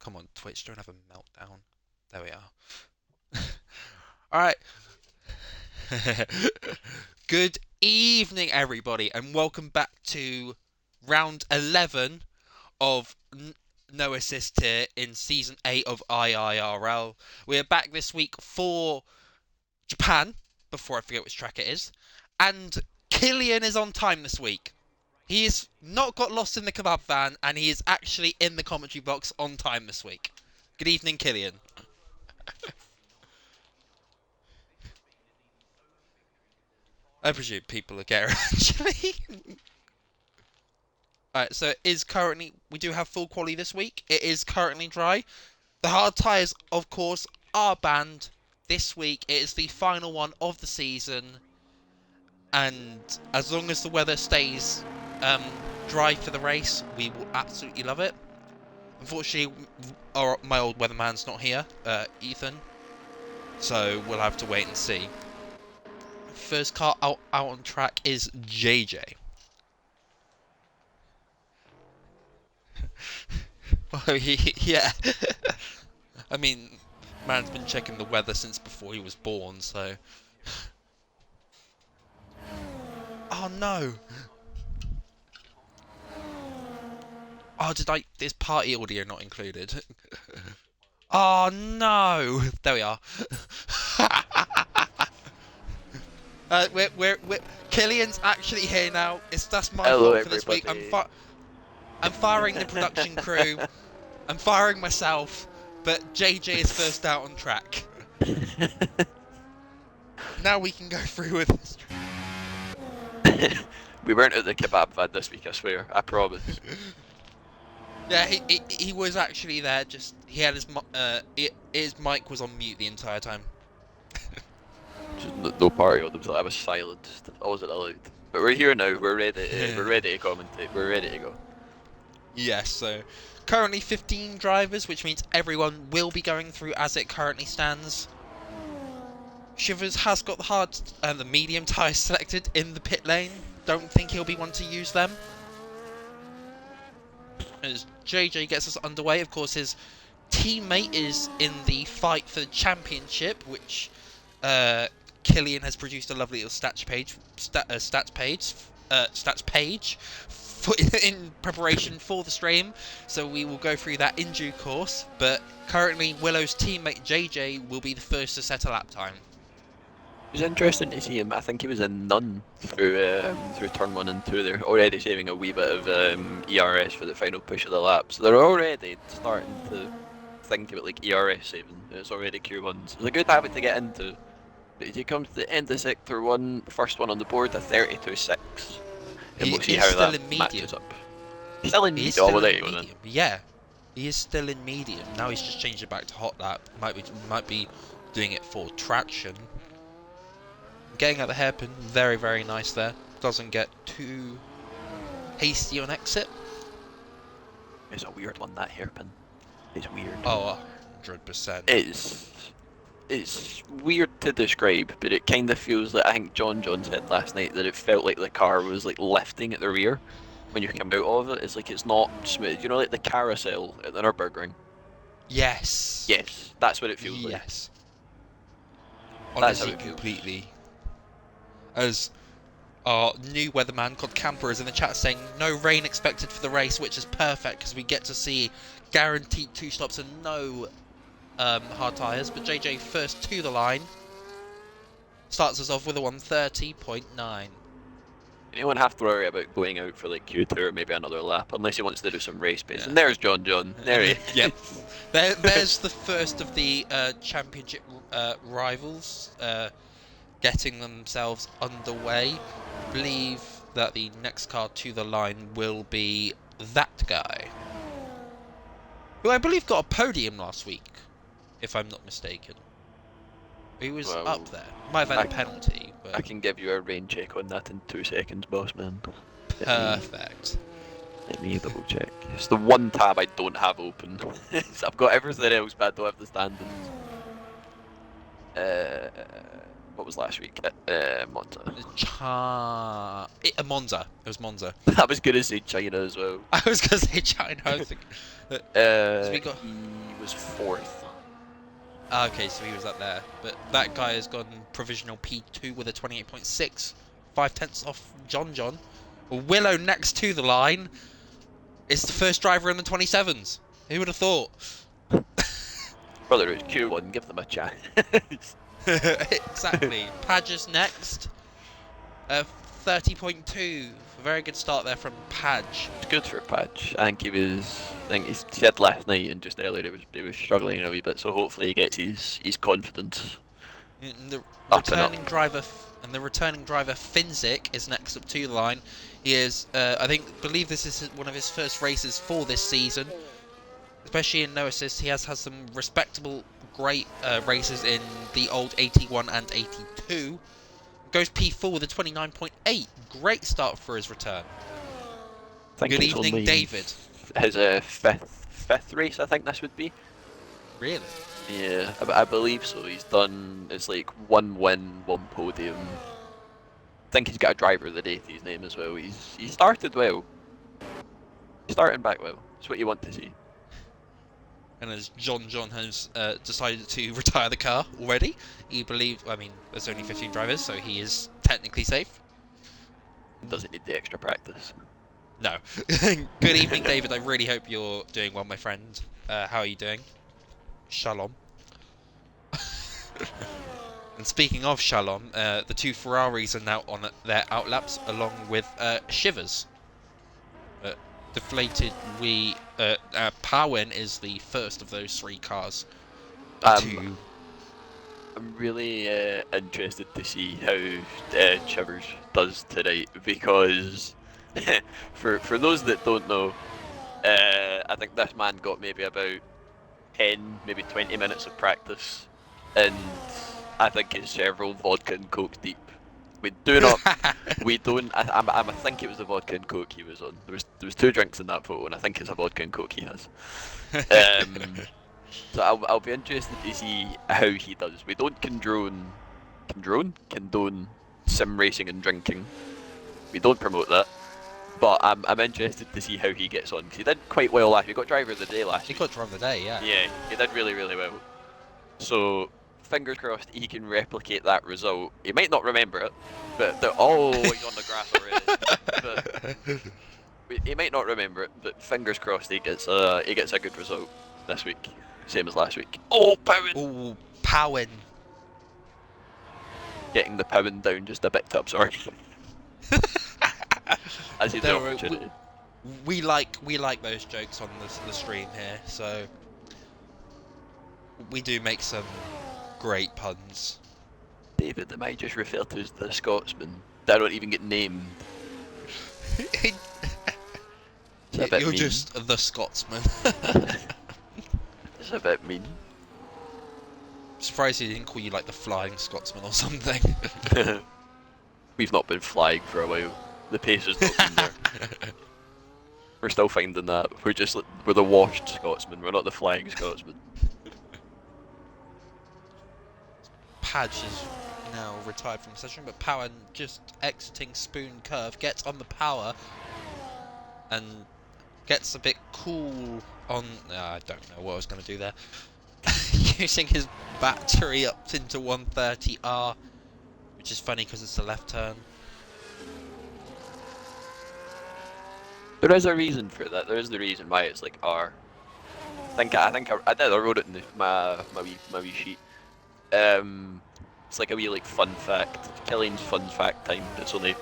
Come on, Twitch, don't have a meltdown. There we are. Alright. Good evening, everybody, and welcome back to round 11 of No Assist here in Season 8 of IIRL. We are back this week for Japan, before I forget which track it is, and Killian is on time this week. He's not got lost in the kebab van, and he is actually in the commentary box on time this week. Good evening, Killian. I presume people are getting actually. Alright, so it is currently, we do have full quality this week. It is currently dry. The hard tyres, of course, are banned this week. It is the final one of the season. And as long as the weather stays dry for the race, we will absolutely love it. Unfortunately, my old weatherman's not here, Ethan. So we'll have to wait and see. First car out on track is JJ. Well, yeah. I mean, man's been checking the weather since before he was born, so... Oh, no! Oh, Is party audio not included? Oh, no! There we are. Killian's actually here now. That's my Hello, fault for this week. I'm firing the production crew. I'm firing myself, but JJ is first out on track. Now we can go through with this. We weren't at the kebab van this week, I swear. I promise. Yeah, he was actually there. Just he had his mic was on mute the entire time. Just no party on them, so I was silenced. I wasn't allowed. But we're here now. We're ready. We're ready to commentate. We're ready to go. Yes. So currently 15 drivers, which means everyone will be going through as it currently stands. Shivers has got the hard and the medium tyres selected in the pit lane. Don't think he'll be one to use them. As JJ gets us underway, of course, his teammate is in the fight for the championship, which Killian has produced a lovely little stats page in preparation for the stream. So we will go through that in due course. But currently, Willow's teammate JJ will be the first to set a lap time. It was interesting to see him. I think he was in none through turn 1 and 2 there, already saving a wee bit of ERS for the final push of the lap. So they're already starting to think about like ERS saving. It's already Q1. So it's a good habit to get into. But as he comes to the end of sector 1, first one on the board, a 32.6. And we'll see how that matches up. Still in medium. Oh, well, there you go then. Yeah, he is still in medium. Now he's just changed it back to hot lap. Might be doing it for traction. Getting at the hairpin, very, very nice there. Doesn't get too hasty on exit. It's a weird one, that hairpin. It's weird. Oh, 100%. It's weird to describe, but it kind of feels like, I think John said last night, that it felt like the car was like lifting at the rear when you come out of it. It's like it's not smooth. You know, like the carousel at the Nürburgring? Yes. Yes, that's what it feels like. Yes. That's how Honestly, it feels. completely. As our new weatherman Codcamper is in the chat saying no rain expected for the race, which is perfect because we get to see guaranteed 2 stops and no hard tyres. But JJ first to the line starts us off with a 1:30.9. Anyone have to worry about going out for like Q2 or maybe another lap, unless he wants to do some race pace. Yeah. And there's John. There he is. Yep. There's the first of the championship rivals getting themselves underway. I believe that the next car to the line will be THATGUY, who I believe got a podium last week, if I'm not mistaken. He was up there. Might have had a penalty. But... I can give you a rain check on that in 2 seconds, boss man. Perfect. Let me double check. It's the one tab I don't have open. So I've got everything else, but I don't have the standings. What was last week? Monza. I Monza. It was Monza. I was gonna say China as well. I was gonna say China. I was thinking. So we got. He was 4th. Okay, so he was up there, but that guy has gone provisional P2 with a 28.6, 5/10 off John. Willow next to the line is the first driver in the 27s. Who would have thought? Brother, it's Q1. Give them a chance. Exactly. Padge's next. 30.2. Very good start there from Padge. It's good for Padge. I think he said last night and just earlier he was struggling a wee bit. So hopefully he gets his confidence. And the Up and returning driver FFinsic is next up to the line. He is, believe this is one of his first races for this season. Especially in no assist, he has had some respectable, great races in the old 81 and 82. Goes P4 with a 29.8. Great start for his return. Good evening, David. His fifth race, I think this would be. Really? Yeah, I believe so. He's done, it's like 1 win, 1 podium. I think he's got a driver of the day to his name as well. He started well. He's starting back well. It's what you want to see. And as John has decided to retire the car already, there's only 15 drivers, so he is technically safe. Doesn't need the extra practice. No. Good evening, David. I really hope you're doing well, my friend. How are you doing? Shalom. And speaking of Shalom, the 2 Ferraris are now on their outlaps, along with Shivers. Deflated POWEN is the first of those 3 cars. I'm really interested to see how Shivers does tonight, because for those that don't know, I think this man got maybe about 10, maybe 20 minutes of practice, and I think he's several vodka and coke deep. I think it was the vodka and coke he was on. There was 2 drinks in that photo, and I think it's a vodka and coke he has. So I'll be interested to see how he does. We don't condone sim racing and drinking. We don't promote that. But I'm interested to see how he gets on, because he did quite well last week. He got driver of the day last week. He got driver of the day, yeah. Yeah, he did really, really well. So fingers crossed he can replicate that result. He might not remember it, but he's on the grass already. But he might not remember it, but fingers crossed he gets a good result this week, same as last week. Oh, POWEN! Oh, POWEN! Getting the POWEN down just a bit too sorry. As the opportunity. We like those jokes on the stream here, so we do make some great puns. David, am I just referred to as the Scotsman? I don't even get named. You're mean. Just the Scotsman. It's a bit mean. I'm surprised he didn't call you like the Flying Scotsman or something. We've not been flying for a while. The pace has not been there. We're still finding that. We're the washed Scotsman, we're not the Flying Scotsman. Padge is now retired from the session, but POWEN just exiting Spoon Curve, gets on the power and gets a bit cool on... I don't know what I was going to do there. Using his battery up into 130R, which is funny because it's a left turn. There is a reason for that. There is the reason why it's like R. I wrote it in my wee sheet. It's like a wee fun fact. Killian's fun fact time. It's only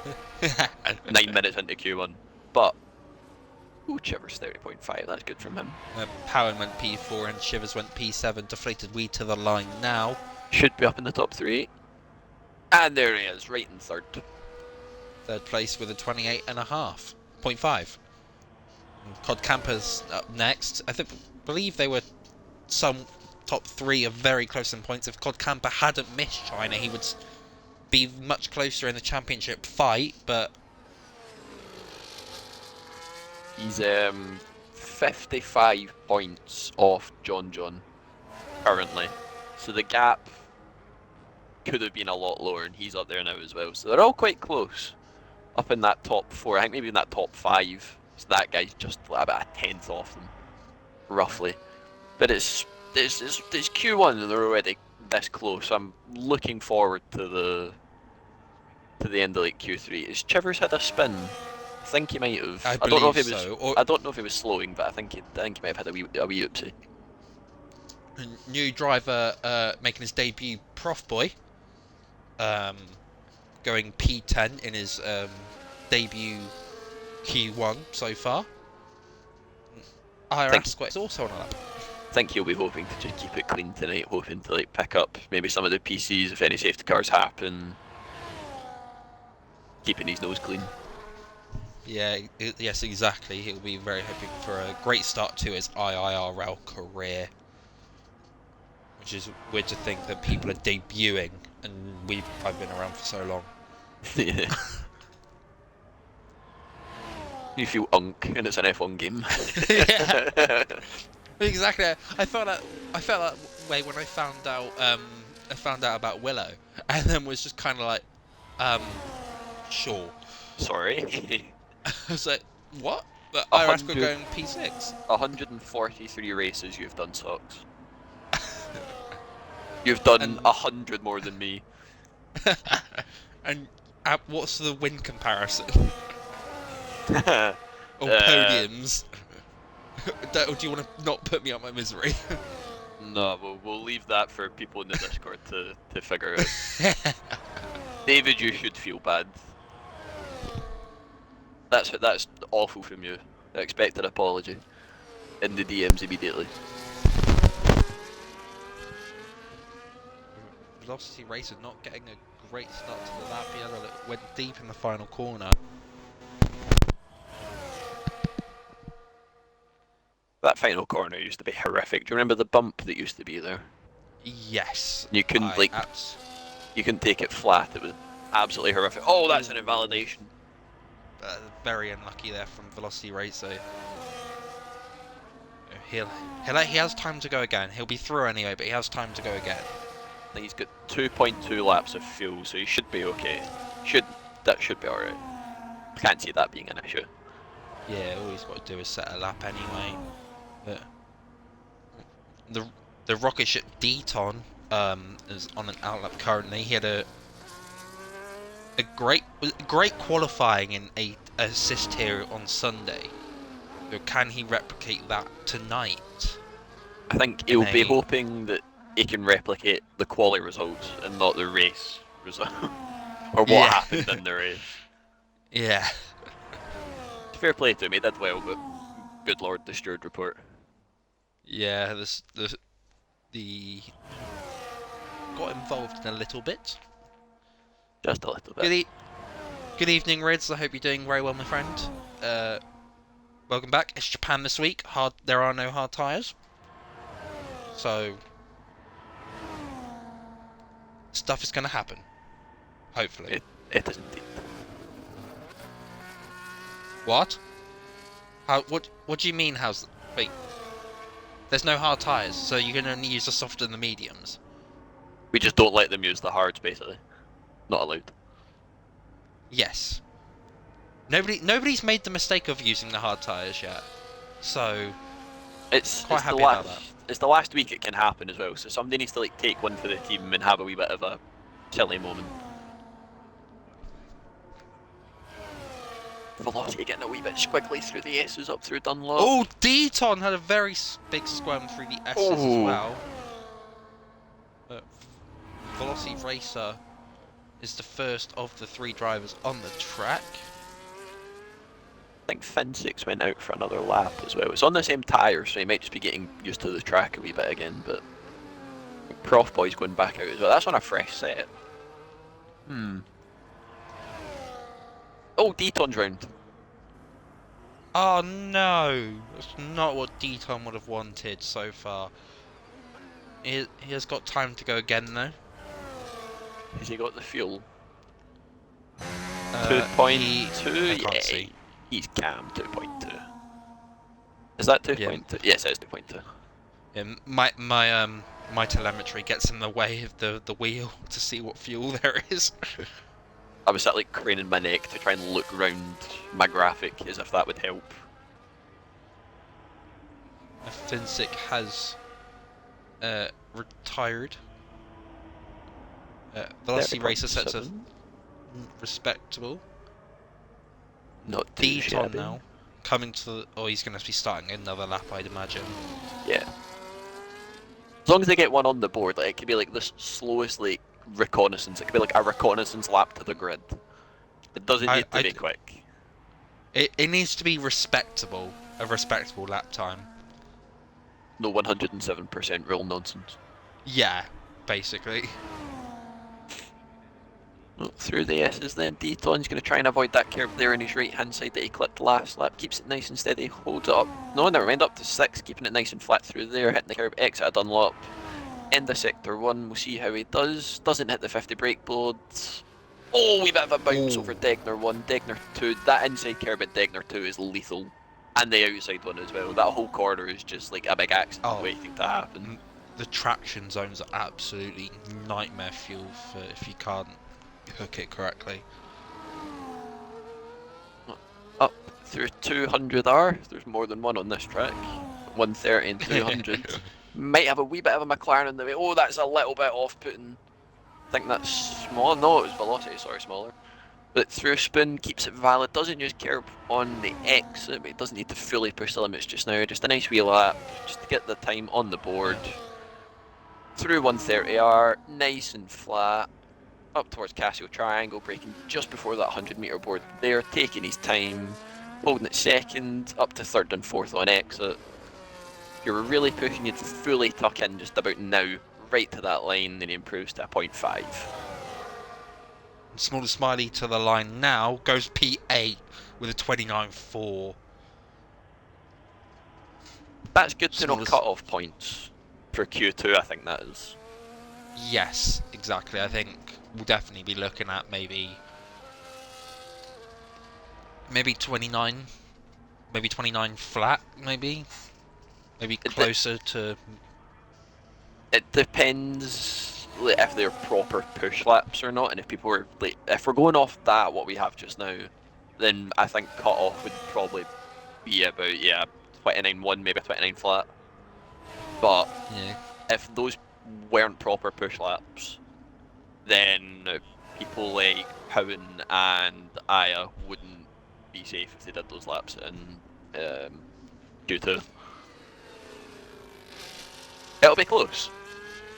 9 minutes into Q1, but Shivers 30.5. That's good from him. POWEN went P4 and Shivers went P7. Deflated we to the line now. Should be up in the top 3, and there he is, right in third. Third place with a 28.5. Codcamper's up next. Believe they were some top 3 of very close in points. If Codcamper hadn't missed China, he would be much closer in the championship fight, but he's 55 points off John currently, so the gap could have been a lot lower, and he's up there now as well, so they're all quite close. up in that top 4. I think maybe in that top 5. So that guy's just about a tenth off them, roughly. But it's Q1 and they're already this close. I'm looking forward to the end of like Q3. Has Chivers had a spin? I think he might have. I don't know if believe he was. so. Or I don't know if he was slowing, but I think he might have had a wee oopsie. new driver making his debut, Prof Boy, going P10 in his debut Q1 so far. Ayahuasca is also on a lap. I think he'll be hoping to just keep it clean tonight, hoping to like pick up maybe some of the PCs if any safety cars happen. Keeping his nose clean. Yeah, yes, exactly. He'll be very hoping for a great start to his IIRL career. Which is weird to think that people are debuting and I've been around for so long. Yeah. You feel unk and it's an F1 game. Yeah. Exactly. I felt that way when I found out about Willow, and then was just kind of like, sure. Sorry. I was like, what? But Ayahuasca going P6. 143 races you've done, Socks. You've done 100 more than me. And what's the win comparison? Or podiums? Do you want to not put me out my misery? No, we'll leave that for people in the Discord to figure out. David, you should feel bad. That's awful from you. I expect an apology in the DMs immediately. VelocityRacer not getting a great start to the lap. He went deep in the final corner. That final corner used to be horrific. Do you remember the bump that used to be there? Yes. You couldn't you couldn't take it flat. It was absolutely horrific. Oh, that's an invalidation. Very unlucky there from VelocityRacer. He has time to go again. He'll be through anyway, but he has time to go again. I think he's got 2.2 laps of fuel, so he should be okay. That should be alright. Can't see that being an issue. Yeah, all he's got to do is set a lap anyway. But the rocket ship Dton is on an outlap currently. He had a great qualifying in a assist here on Sunday. So can he replicate that tonight? I think he'll be hoping that he can replicate the quali results and not the race result. Or what happened in the race. Yeah. Fair play to him, he did well, but good lord, the steward report. Yeah, the got involved in a little bit. Just a little bit. Good evening, Rids. I hope you're doing very well, my friend. Welcome back. It's Japan this week. There are no hard tyres. So stuff is going to happen. Hopefully. It is indeed. What? What do you mean? Wait. There's no hard tyres, so you can only use the soft and the mediums. We just don't let them use the hards, basically. Not allowed. Yes. Nobody's made the mistake of using the hard tyres yet, so it's quite happy about that. It's the last week it can happen as well, so somebody needs to like take one for the team and have a wee bit of a silly moment. Velocity getting a wee bit squiggly through the S's up through Dunlop. Oh, Dton had a very big squirm through the S's as well. But VelocityRacer is the first of the 3 drivers on the track. I think FFinsic went out for another lap as well. It's on the same tyre, so he might just be getting used to the track a wee bit again, but Prof Boy's going back out as well. That's on a fresh set. Oh, Dton's round. Oh no, that's not what Dton would have wanted so far. He has got time to go again though. Has he got the fuel? 2.2? Yeah, he's calm, 2.2. Is that 2.2? Yeah. Yes, it is 2.2. Yeah, my telemetry gets in the way of the wheel to see what fuel there is. I was sat like craning my neck to try and look round my graphic as if that would help. FFinsic has retired. VelocityRacer sets a respectable. Not too Dton shabby. now coming to the. Oh, he's going to be starting another lap, I'd imagine. Yeah. As long as they get one on the board, like it could be like the slowest like reconnaissance. It could be like a reconnaissance lap to the grid. It doesn't need to be quick. It needs to be respectable, a respectable lap time. No 107% real nonsense. Yeah, basically. Through the S's then, Dton's going to try and avoid that curb there on his right hand side that he clipped last lap, keeps it nice and steady, holds it up, no never mind, up to 6, keeping it nice and flat through there, hitting the curb, exit a Dunlop, end of sector 1, we'll see how he doesn't hit the 50 brake board, oh wee bit of a bounce over Degner 1, Degner 2, that inside curb at Degner 2 is lethal, and the outside one as well, that whole corner is just like a big accident waiting to happen. The traction zones are absolutely nightmare fuel for if you can't hook it correctly. Up through 200R, there's more than one on this track, 130 and 200. Might have a wee bit of a McLaren in the way. Oh, that's a little bit off-putting. I think that's small. No, it was Velocity, sorry, smaller. But through spin, keeps it valid, doesn't use curb on the exit, but it doesn't need to fully push the limits just now. Just a nice wee lap, just to get the time on the board. Through 130R, nice and flat. Up towards Casio Triangle, braking just before that 100-meter board there, taking his time, holding it second, up to third and fourth on exit. You're really pushing it to fully tuck in just about now, right to that line, then he improves to a 0.5. SmallerSmiley to the line now, goes P8 with a 29.4. That's good to know cut-off points for Q2, I think that is. Yes, exactly. I think we'll definitely be looking at maybe 29, maybe 29 flat, maybe closer to. It depends if they're proper push laps or not, and if people are like, if we're going off that what we have just now, then I think cut off would probably be about 29.1, maybe 29 flat. But yeah, if those weren't proper push laps, then people like POWEN and Aya wouldn't be safe if they did those laps in Q2. It'll be close.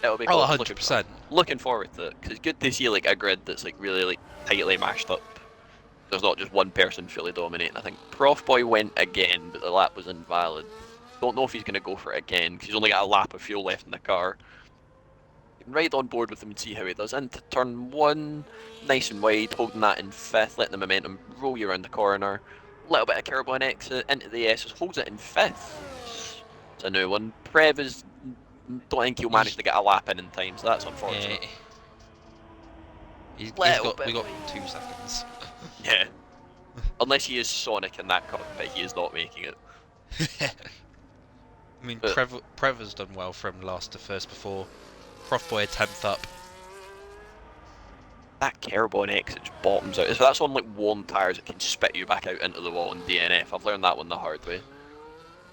It'll be close. 100%. Looking forward to it, because it's good to see like a grid that's like really like tightly mashed up. There's not just one person fully dominating. I think Prof Boy went again, but the lap was invalid. Don't know if he's going to go for it again, because he's only got a lap of fuel left in the car. You can ride on board with him and see how he does. Into turn 1, nice and wide, holding that in 5th, letting the momentum roll you around the corner. A little bit of curb on exit, into the S's, holds it in 5th. It's a new one. Prev is, don't think he'll manage to get a lap in time, so that's unfortunate. We got 2 seconds. Yeah. Unless he is Sonic in that cockpit, he is not making it. I mean, Prev has done well from last to first before. Prof Boy 10th up. That curb on exit just bottoms out. So that's on like worn tyres that can spit you back out into the wall in DNF. I've learned that one the hard way.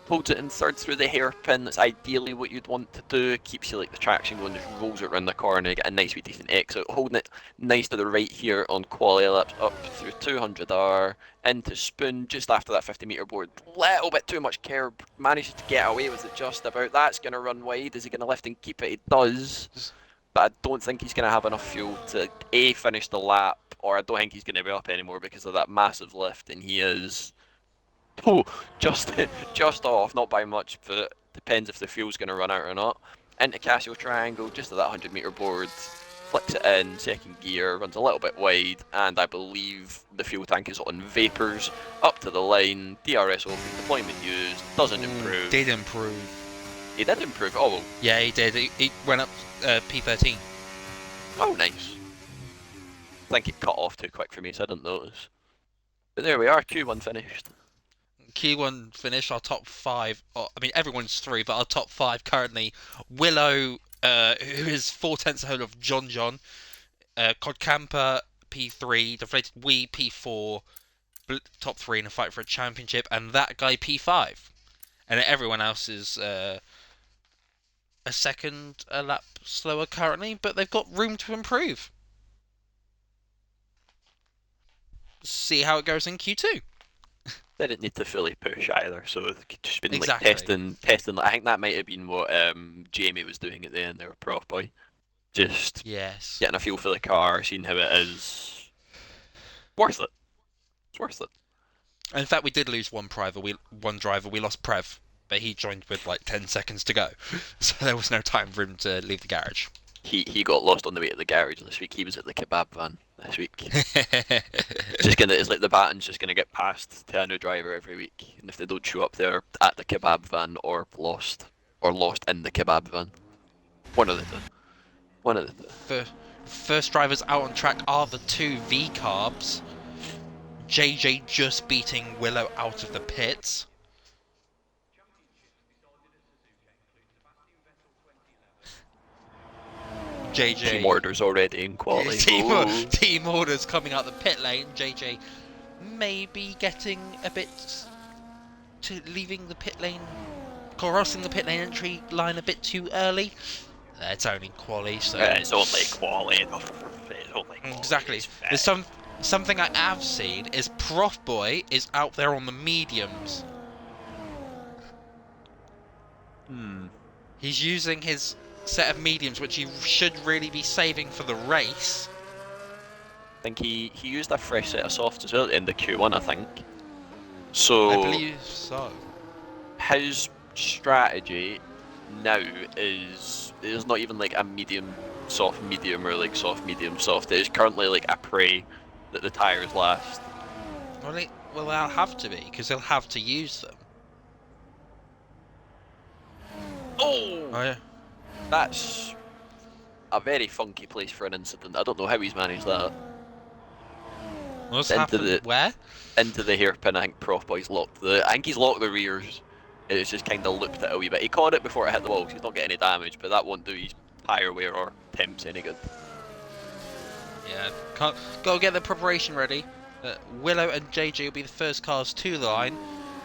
Holds it in 3rd through the hairpin. That's ideally what you'd want to do. Keeps you like the traction going, just rolls it around the corner, get a nice wee decent exit. Holding it nice to the right here on quality laps, up through 200R, into spoon just after that 50-meter board. Little bit too much curb. Manages to get away with it just about. That's going to run wide. Is he going to lift and keep it? He does. But I don't think he's going to have enough fuel to A, finish the lap, or I don't think he's going to be up anymore because of that massive lift, and he is... Oh, just off, not by much, but depends if the fuel's going to run out or not. Into Casio Triangle, just at that 100-meter board, flicks it in, 2nd gear, runs a little bit wide, and I believe the fuel tank is on vapors, up to the line, DRS open, deployment used, doesn't improve. Did improve. He did improve, oh. Yeah, he did, he went up P13. Oh, nice. I think it cut off too quick for me, so I didn't notice. But there we are, Q1 finished. Q1 finish, our top 5, I mean everyone's 3, but our top 5 currently, Willow, who is 4/10 ahead of John, Codcamper, P3, deflated we P4, top 3 in a fight for a championship, and that guy P5. And everyone else is a second a lap slower currently, but they've got room to improve. See how it goes in Q2. They didn't need to fully push either, so they've just been like Exactly. testing. I think that might have been what Jamie was doing at the end there, Prof Boy. Just Yes. getting a feel for the car, seeing how it is. Worth it. It's worth it. In fact, we did lose one driver. We lost Prev, but he joined with like 10 seconds to go, so there was no time for him to leave the garage. He got lost on the way to the garage this week. He was at the kebab van this week. It's like the baton's just gonna get passed to a new driver every week, and if they don't show up there at the kebab van or lost in the kebab van, one of the two. One of the two. First drivers out on track are the two V carbs. JJ just beating Willow out of the pits. JJ. Team orders already in quality. Team orders coming out the pit lane. JJ maybe getting a bit to leaving the pit lane, crossing the pit lane entry line a bit too early. It's only quali, so it's only quality. It's only quali. Exactly. There's something I have seen is Prof Boy is out there on the mediums. He's using his set of mediums, which he should really be saving for the race. I think he used a fresh set of softs as well in the Q1, I think. So I believe so. His strategy now is not even like a medium, soft, medium, or like soft, medium, soft. It is currently like a Prix that the tyres last. Well, they'll have to be, because they'll have to use them. Oh yeah. That's a very funky place for an incident. I don't know how he's managed that. What's happened? Where? Into the hairpin. I think Prof Boy's locked I think he's locked the rears. It's just kind of looped it a wee bit. He caught it before it hit the wall, so he's not getting any damage, but that won't do his tyre wear or temps any good. Yeah, can't go get the preparation ready. Willow and JJ will be the first cars to the line.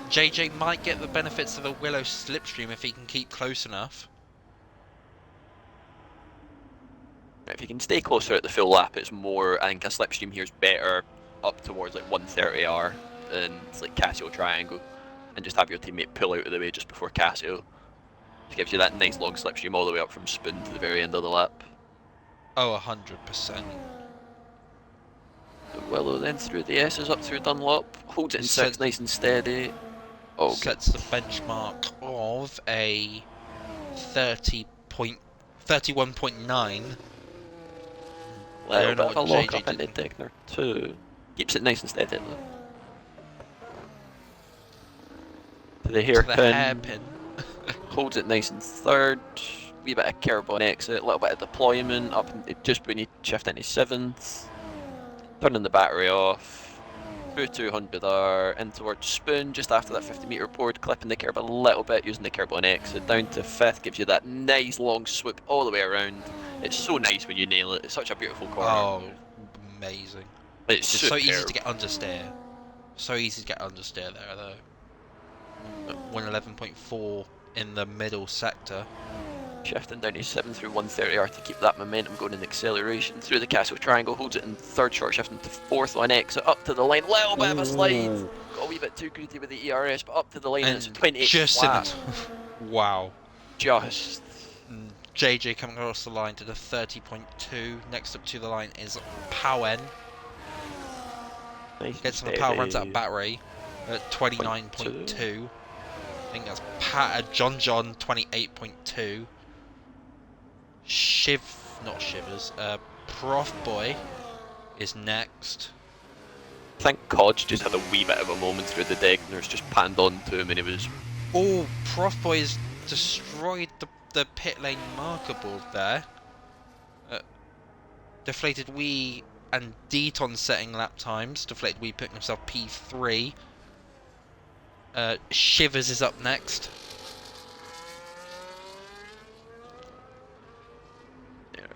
JJ might get the benefits of a Willow slipstream if he can keep close enough. If you can stay closer at the full lap, it's more. I think a slipstream here is better up towards like 130R and it's like Casio triangle, and just have your teammate pull out of the way just before Casio. It gives you that nice long slipstream all the way up from Spoon to the very end of the lap. Oh, 100%. Willow then through the S's up through Dunlop, holds it in six, nice and steady. Oh, sets the benchmark of a 31.9. Little bit of a lock up into Degner too. Keeps it nice and steady though. To the hairpin. Holds it nice and third. Wee bit of curb on exit, a little bit of deployment up just when you shift into 7th. Turning the battery off. Through 200R in towards Spoon just after that 50-meter board, clipping the curb a little bit, using the curb on exit. Down to 5th, gives you that nice long swoop all the way around. It's so nice when you nail it. It's such a beautiful corner. Oh, amazing. It's just so easy to get understeer. So easy to get understeer there, though. 111.4 in the middle sector. Shifting down to 7 through 130R to keep that momentum going in acceleration. Through the Castle Triangle, holds it in 3rd short, shifting to 4th on exit, up to the line. Little bit of a slide. Got a wee bit too greedy with the ERS, but up to the line, and it's 28 just flat. Wow. Just. JJ coming across the line to the 30.2. Next up to the line is POWEN. Nice. Gets some power, runs out of battery at 29.2. I think that's John 28.2. Not Shivers. Prof Boy is next. I think Codge just had a wee bit of a moment through the deck, and there's just panned on to him, and it was. Oh, Prof Boy has destroyed the pit lane marker board there. Deflated Wee and Dton setting lap times. Deflated Wee putting himself P3. Shivers is up next.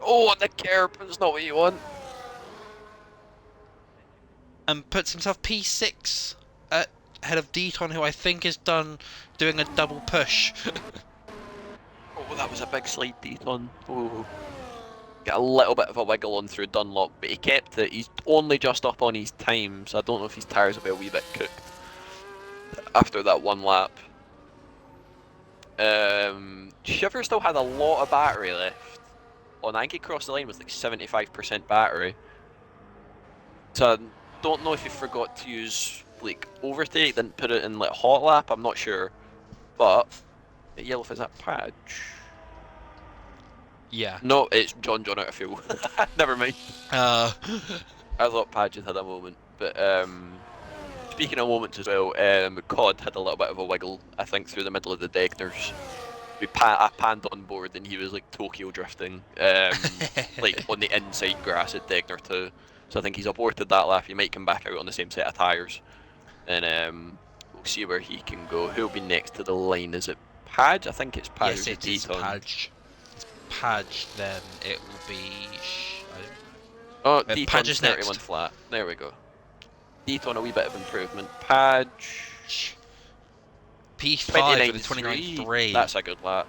Oh, and the curb is not what you want. and puts himself P6 ahead of Dton, who I think is doing a double push. Oh, that was a big slide, Dton. Oh. Got a little bit of a wiggle on through Dunlop, but he kept it. He's only just up on his time, so I don't know if his tyres will be a wee bit cooked after that one lap. Shiver still had a lot of battery left. On I think he crossed the line with like 75% battery. So I don't know if he forgot to use like overtake, didn't put it in like hot lap, I'm not sure. But yellow is that Padge? Yeah. No, it's John out of fuel. Never mind. Uh, I thought Padge had a moment, but speaking of moments as well, Cod had a little bit of a wiggle, I think, through the middle of the Degners. I panned on board and he was like Tokyo drifting, like on the inside grass at Degner 2. So I think he's aborted that lap. He might come back out on the same set of tyres, and we'll see where he can go. Who'll be next to the line? Is it Padge? I think it's Padge. yes, it is Padge. It's Padge, then it will be. Oh, Padge is 31 next. flat. There we go. Dton a wee bit of improvement. Padge. P5 with a 29.3. That's a good lap.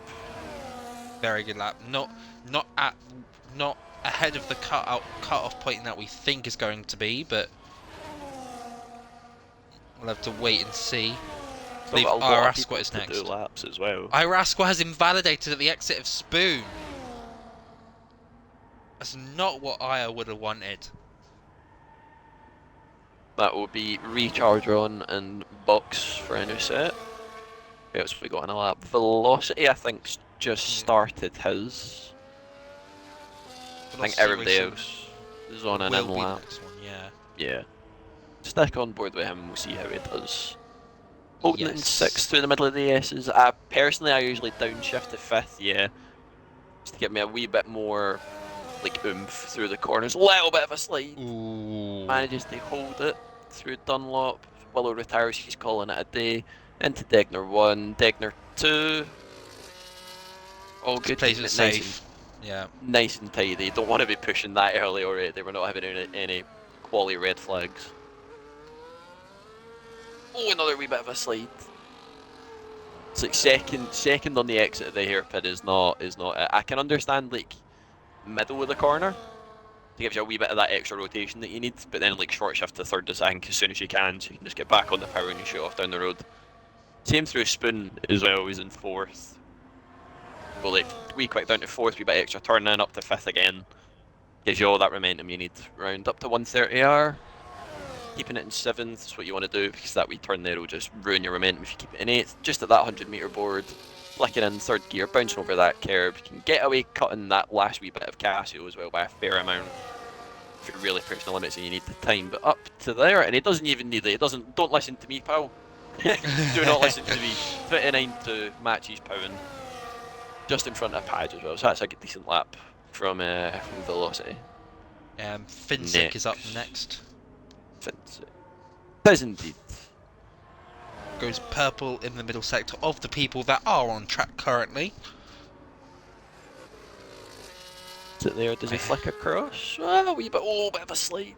Very good lap. Not ahead of the cut-off point that we think is going to be, but we'll have to wait and see. I believe Ayahuasca is next. Do laps as well. Ayahuasca has invalidated at the exit of Spoon. That's not what Aya would have wanted. That will be recharger on and box for a new set. What else we got in a lap? Velocity, I think, just started his. I think everybody else is on an in lap. Yeah. Stick on board with him and we'll see how he does. Holding it in 6th through the middle of the S's. Personally, I usually downshift to 5th, yeah. Just to get me a wee bit more like oomph through the corners. Little bit of a slide. Ooh. Manages to hold it through Dunlop. Willow retires, she's calling it a day. Into Degner 1, Degner 2. All good. Plays it safe. Yeah. Nice and tidy. Don't want to be pushing that early already. We're not having any quality red flags. Oh, another wee bit of a slide. It's like second on the exit of the hairpin is not it. I can understand like middle of the corner. It gives you a wee bit of that extra rotation that you need, but then like short shift to 3rd is I think as soon as you can, so you can just get back on the power and you shoot off down the road. Same through Spoon as well, he's in 4th. Well, like wee quick down to 4th, wee bit extra turn in up to 5th again. Gives you all that momentum you need. Round up to 130R. Keeping it in 7th is what you want to do, because that wee turn there will just ruin your momentum if you keep it in 8th. Just at that 100-metre board, flicking in 3rd gear, bouncing over that curb. You can get away cutting that last wee bit of Casio as well by a fair amount. If you're really pushing the limits and you need the time, but up to there, and he doesn't even need it. Don't listen to me, pal. Do not listen to me. 39 to match his POWEN. Just in front of Padge as well, so that's a decent lap from Velocity. FFinsic is up next. FFinsic. It is indeed. Goes purple in the middle sector of the people that are on track currently. Is it there? Does he flick across? Oh, a wee bit, bit of a slide.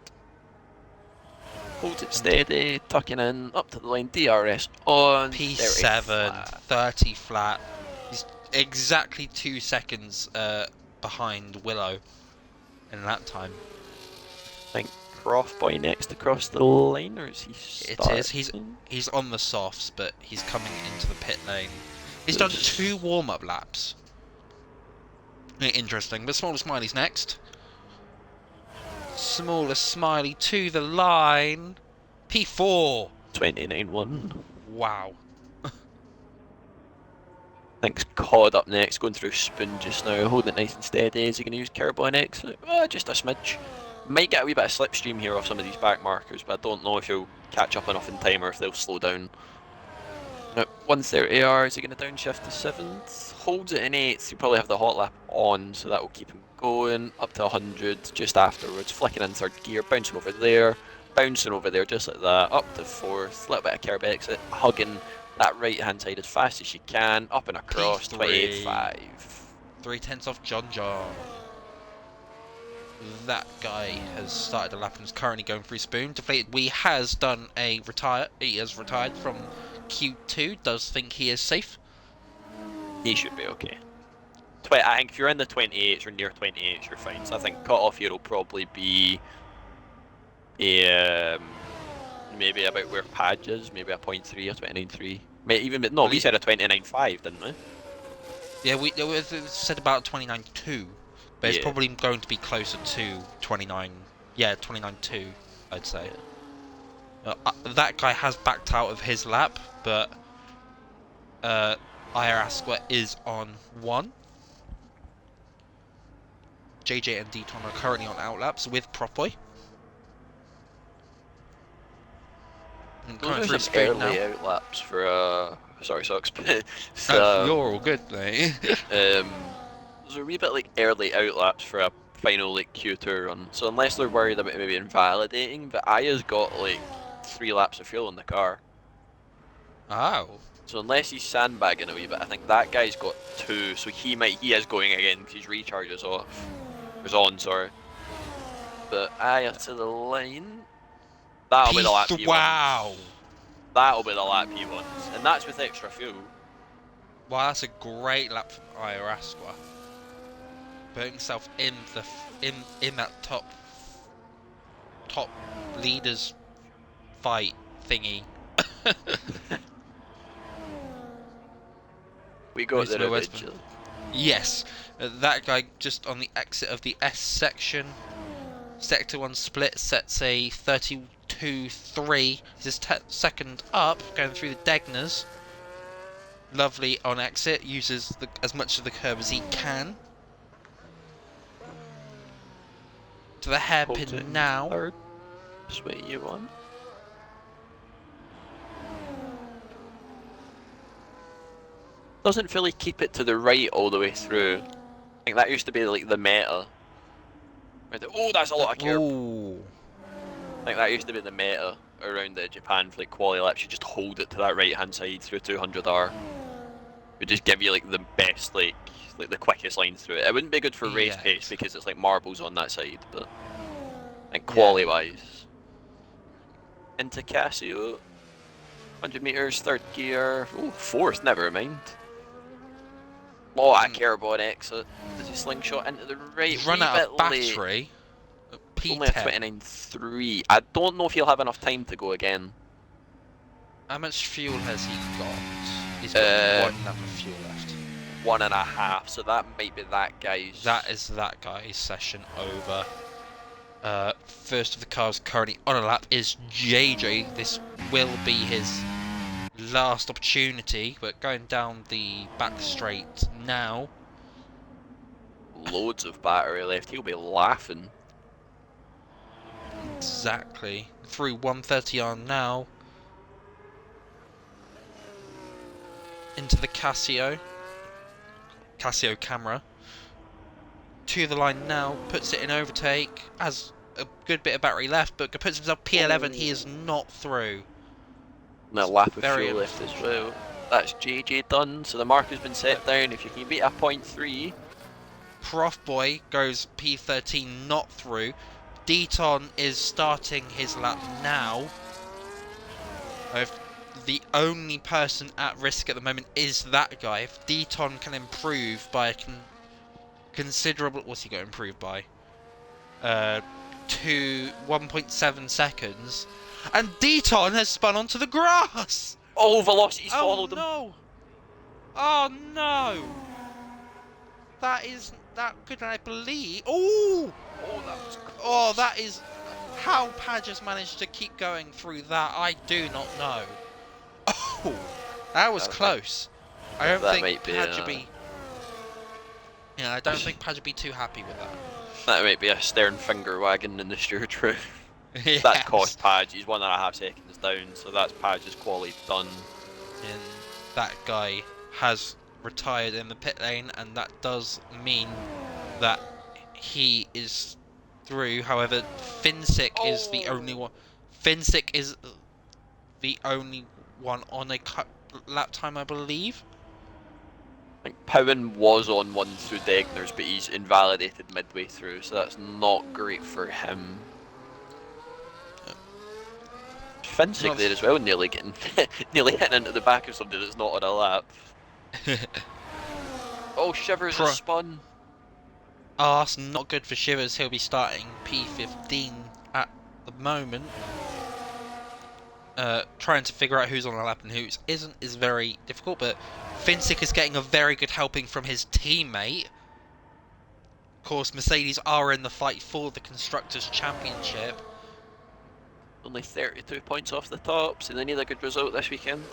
Holds it steady, tucking in, up to the line, DRS on P7, 30 flat. He's exactly 2 seconds behind Willow in that time. I think Boy next across the line, or is he starting? It is. He's on the softs, but he's coming into the pit lane. He's done 2 warm-up laps. Interesting, but SmallerSmiley's next. SmallerSmiley to the line. P4. 29-1. Wow. Thanks Cod up next, going through Spoon just now, holding it nice and steady. Is he going to use Carbon exit? Just a smidge. Might get a wee bit of slipstream here off some of these back markers, but I don't know if he'll catch up enough in time or if they'll slow down. Now, 130R, is he going to downshift to 7th? Holds it in 8th, he'll probably have the hot lap on, so that will keep him going. Up to 100 just afterwards, flicking in 3rd gear, bouncing over there just like that. Up to 4th, little bit of curb exit, hugging that right hand side as fast as you can, up and across, 28.5. 3/10 off John. that guy has started a lap and is currently going through Spoon. Deflated We has done a retire. He has retired from Q2. Does think he is safe. He should be okay. I think if you're in the 28s or near 28s, you're fine. So I think cut off here will probably be a, maybe about where Padge is, maybe a 0.3 or 29.3. Even no, we said a 29.5, didn't we? Yeah, we said about 29.2, but it's probably going to be closer to 29. Yeah, 29.2, I'd say. Yeah. That guy has backed out of his lap, but Ayahuasca is on 1. JJ and Dton are currently on outlaps with Profboy. Those are some early outlaps for sorry, Sox. So, you're all good, mate. Those are a wee bit like early outlaps for a final like Q2 run. So unless they're worried about maybe invalidating, but Aya's got like 3 laps of fuel in the car. Oh. So unless he's sandbagging a wee bit, I think that guy's got 2. So he is going again because his recharge is off. Is on, sorry. But Aya to the line. That'll be the lap he wants. That'll be the lap he wants. And that's with extra fuel. Wow, that's a great lap from Ayahuasca. Putting himself in that top leaders fight thingy. We got the original. Yes, that guy just on the exit of the S section. Sector 1 split sets a 32.3. He's his second up, going through the Degners. Lovely on exit, uses as much of the curb as he can. To the hairpin now. Third. Sweet, you won. Doesn't fully keep it to the right all the way through. I think that used to be like the meta. Oh, that's a lot of curb. Ooh. I think that used to be the meta around the Japan for like quali laps. You just hold it to that right hand side through 200R. It would just give you like the best, like the quickest line through it. It wouldn't be good for race pace because it's like marbles on that side, but I think quali wise. Into Casio. 100 meters, third gear. Oh, fourth, never mind. Oh, that curb on exit. Does he slingshot into the right? He's run out of battery. P10. Only a 29.3. I don't know if he'll have enough time to go again. How much fuel has he got? He's got 1 lap of fuel left. 1.5, so that might be that guy's. That is that guy's session over. First of the cars currently on a lap is JJ. This will be his last opportunity, but going down the back straight now. Loads of battery left. He'll be laughing. Exactly. Through 130R now. Into the Casio camera. To the line now, puts it in overtake, has a good bit of battery left, but puts himself P11, he is not through. And a lap of fuel left as well. That's JJ done, so the mark has been set down. If you can beat a 0.3. Profboy goes P13, not through. Dton is starting his lap now. The only person at risk at the moment is that guy. If Dton can improve by a considerable... What's he got to improve by? To 1.7 seconds. And Dton has spun onto the grass! Oh, Velocity's followed him. Oh no! That is that good, I believe. Oh! Oh, that is... How Padge has managed to keep going through that, I do not know. Oh! That was close. I don't think Padge would be... Yeah, I don't think Padge would be too happy with that. That might be a stern finger wagging in the steerage room. Yes. That cost Padge. He's 1.5 seconds down, so that's Padge's quality done. And that guy has retired in the pit lane, and that does mean that he is through. However, FFinsic is the only one. FFinsic is the only one on a lap time, I believe. I think POWEN was on one through Degners, but he's invalidated midway through, so that's not great for him. FFinsic there as well, nearly getting, nearly hitting into the back of somebody that's not on a lap. Oh, Shivers has spun. Oh, that's not good for Shivers. He'll be starting P15 at the moment. Trying to figure out who's on a lap and who isn't is very difficult, but Finsick is getting a very good helping from his teammate. Of course, Mercedes are in the fight for the Constructors' Championship. Only 32 points off the top, so they need a good result this weekend.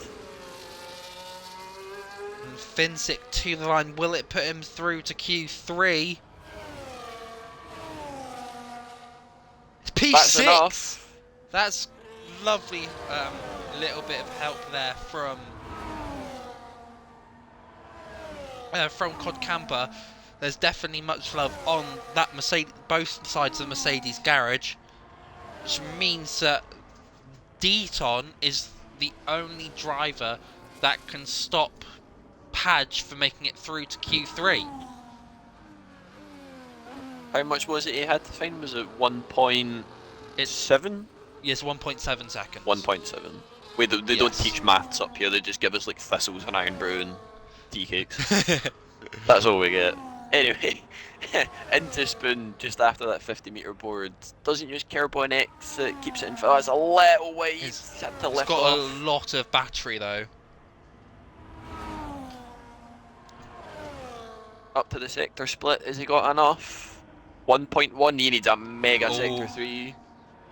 And Finsick to the line. Will it put him through to Q3? P6! That's enough! That's lovely little bit of help there from Codcamper. There's definitely much love on that Mercedes, both sides of the Mercedes garage, which means that Dton is the only driver that can stop Padge from making it through to Q3. How much was it he had to find? Was it 1.7? Yes, 1.7 seconds. 1.7. Wait, they don't teach maths up here, they just give us like thistles and iron brew and tea cakes. That's all we get. Anyway, into Spoon just after that 50-metre board. Doesn't use Carbon X, it keeps it in. Oh, it's a little wide. It's Had to lift got off. a lot of battery though. Up to the sector split, has he got enough? 1.1, he needs a mega sector 3.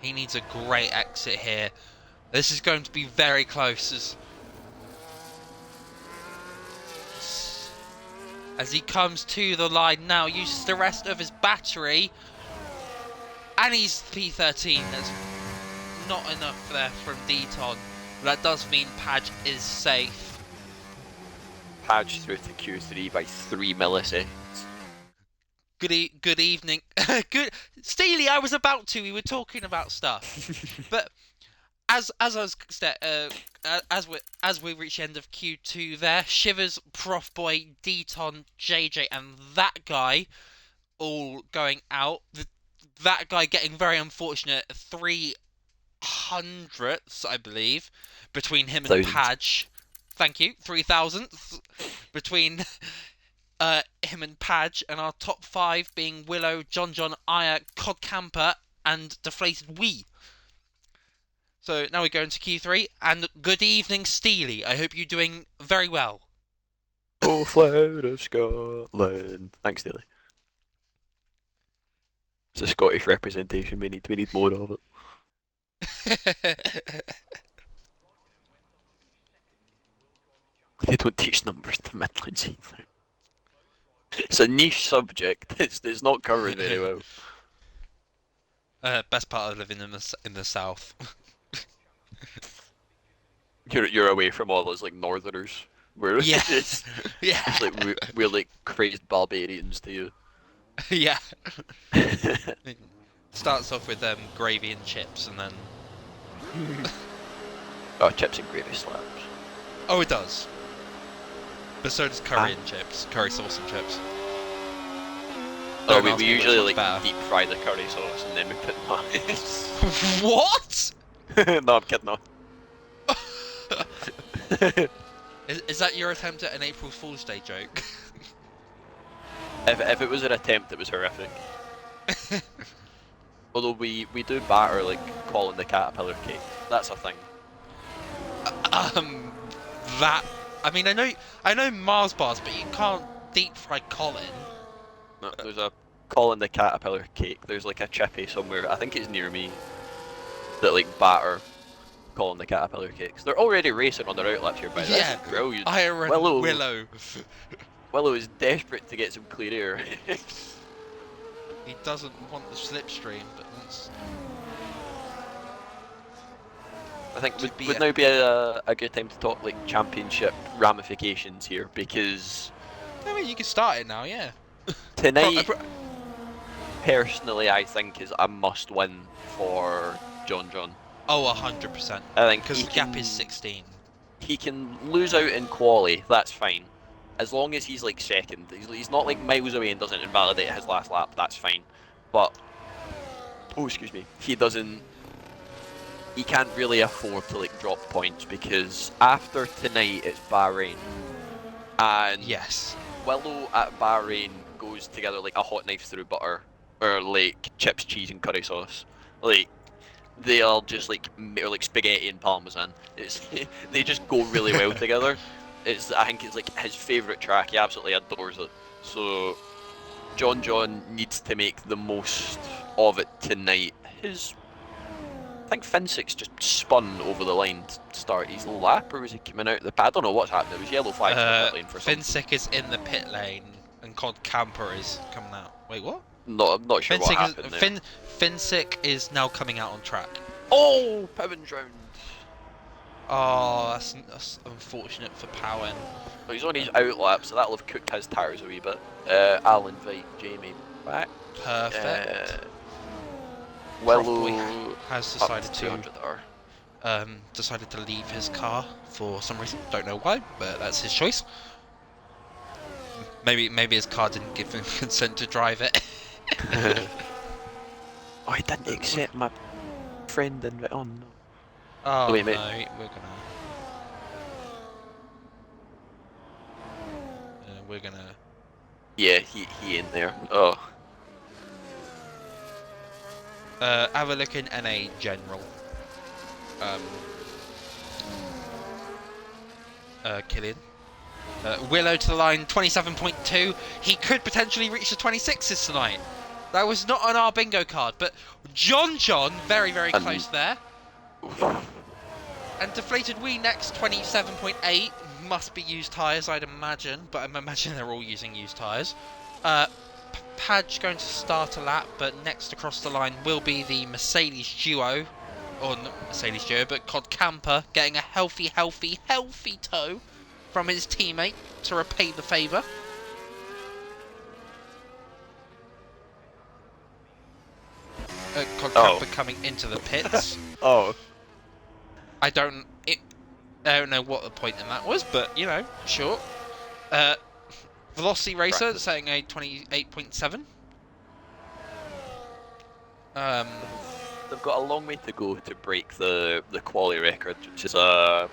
He needs a great exit here. This is going to be very close as he comes to the line now, uses the rest of his battery, and he's P13. There's not enough there from Dton. That does mean Padge is safe. Padge through to Q3 by 3 milliseconds. Good evening. Good, Steely. I was about to. We were talking about stuff, but as we reach the end of Q2, there, Shivers, Prof Boy, Dton, JJ, and that guy all going out. That guy getting very unfortunate 300ths, I believe, between him and Padge. Thank you, 3,000ths between him and Padge, and our top 5 being Willow, John, Aya, Codcamper, and Deflated Wee. So now we go into Q3, and good evening, Steely. I hope you're doing very well. Oh, flower of Scotland. Thanks, Steely. It's a Scottish representation. We need more of it. They don't teach numbers to Midlands either. It's a niche subject. It's not covered very well. Best part of living in the south. You're away from all those like northerners. We're it's like we're like crazed barbarians to you. Yeah. Starts off with gravy and chips, and then oh, chips and gravy slaps. Oh, it does. But so does curry and chips, curry sauce and chips. Oh, we usually like deep fry the curry sauce and then we put mayonnaise. What? No, I'm kidding off. Is that your attempt at an April Fool's Day joke? If it was an attempt, it was horrific. Although we do batter like calling the caterpillar cake. That's a thing. That I mean I know Mars bars, but you can't deep fry Colin. No, there's a calling the caterpillar cake. There's like a chippy somewhere. I think it's near me. That like batter calling the caterpillar cakes. They're already racing on their outlets here, by the way. Yeah, That's brilliant. Willow. Willow is desperate to get some clear air. He doesn't want the slipstream, but wants. I think would now be a good time to talk like championship ramifications here, because I mean you can start it now, yeah. Tonight, personally, I think is a must-win for John. Oh, 100%. I think because the gap is 16. He can lose out in quali, that's fine. as long as he's like second, he's not like miles away and doesn't invalidate his last lap, that's fine. But, oh excuse me, he can't really afford to like drop points because after tonight it's Bahrain, and Yes. Willow at Bahrain goes together like a hot knife through butter, or like chips, cheese, and curry sauce. Like they are just like spaghetti and parmesan. It's they just go really well together. I think it's like his favourite track. He absolutely adores it. So John needs to make the most of it tonight. I think FFinsic's just spun over the line to start his lap, or was he coming out the pad? I don't know what's happened. It was yellow flag in the pit lane for something. FFinsic is in the pit lane, and Codcamper is coming out. Wait, what? No, I'm not sure what happened there. FFinsic is now coming out on track. Oh, POWEN's round. Oh, that's unfortunate for POWEN. Well, he's on his out lap, so that'll have cooked his tyres a wee bit. I'll invite Jamie back. Perfect. Willow has decided to leave his car for some reason. Don't know why, but that's his choice. Maybe his car didn't give him consent to drive it. Oh, he didn't accept my friend invite. Oh no. Oh wait, no, mate. we're gonna. Yeah, he ain't there. Oh. Have a look in NA General. Killian. Willow to the line, 27.2. He could potentially reach the 26s tonight. That was not on our bingo card, but John, very, very close there. And Deflated Wee next, 27.8. Must be used tyres, I'd imagine, but I'm imagining they're all using used tyres. Padge going to start a lap, but next across the line will be the Mercedes duo. Or not Mercedes duo, but Codcamper getting a healthy tow from his teammate to repay the favour. Codcamper coming into the pits. Oh. I don't know what the point in that was, but you know, sure. VelocityRacer setting a 28.7. They've got a long way to go to break the quali record, which is a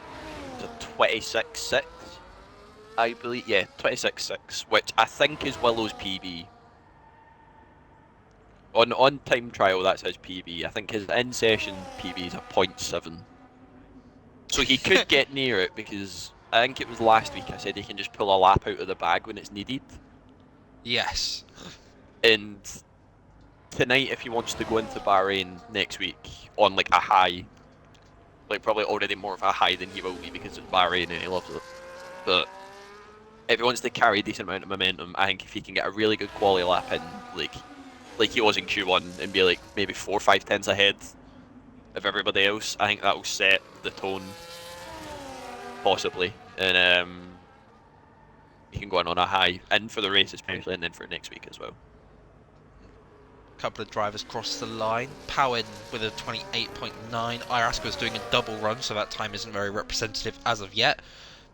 26.6, I believe. Yeah, 26.6, which I think is Willow's PB. On time trial, that's his PB. I think his in-session PB is a 0.7. So he could get near it because I think it was last week I said he can just pull a lap out of the bag when it's needed. Yes. And tonight, if he wants to go into Bahrain next week on like a high, like probably already more of a high than he will be because it's Bahrain and he loves it. But if he wants to carry a decent amount of momentum, I think if he can get a really good quality lap in, like he was in Q1 and be like maybe 4 or 5 tenths ahead of everybody else, I think that will set the tone, possibly, and he can go on a high, in for the race especially, and then for next week as well. Couple of drivers cross the line. POWEN with a 28.9. Ayahuasca was doing a double run, so that time isn't very representative as of yet.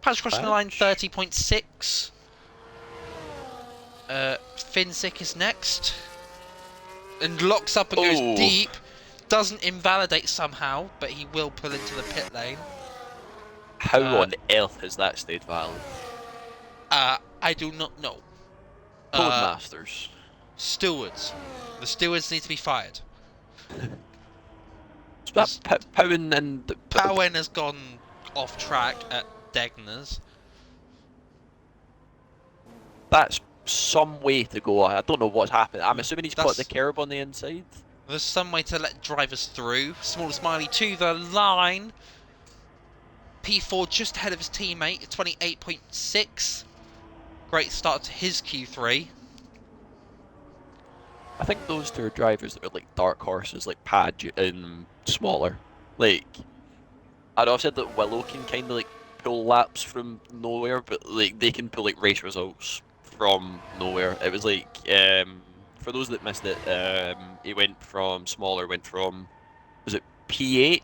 Padge crossing the line, 30.6. FFinsic is next. And locks up and goes deep. Doesn't invalidate somehow, but he will pull into the pit lane. How on earth has that stayed valid? I do not know. Codemasters. Stewards. The stewards need to be fired. POWEN and... POWEN has gone off track at Degner's. That's some way to go. I don't know what's happened. I'm assuming he's caught the curb on the inside. There's some way to let drivers through. SmallerSmiley to the line. P4 just ahead of his teammate, 28.6. Great start to his Q3. I think those two are drivers that are like dark horses, like Padge and Smaller. Like, I know I've said that Willow can kind of like pull laps from nowhere, but like they can pull like race results from nowhere. It was like, for those that missed it, he went from Smaller, went from, was it P8,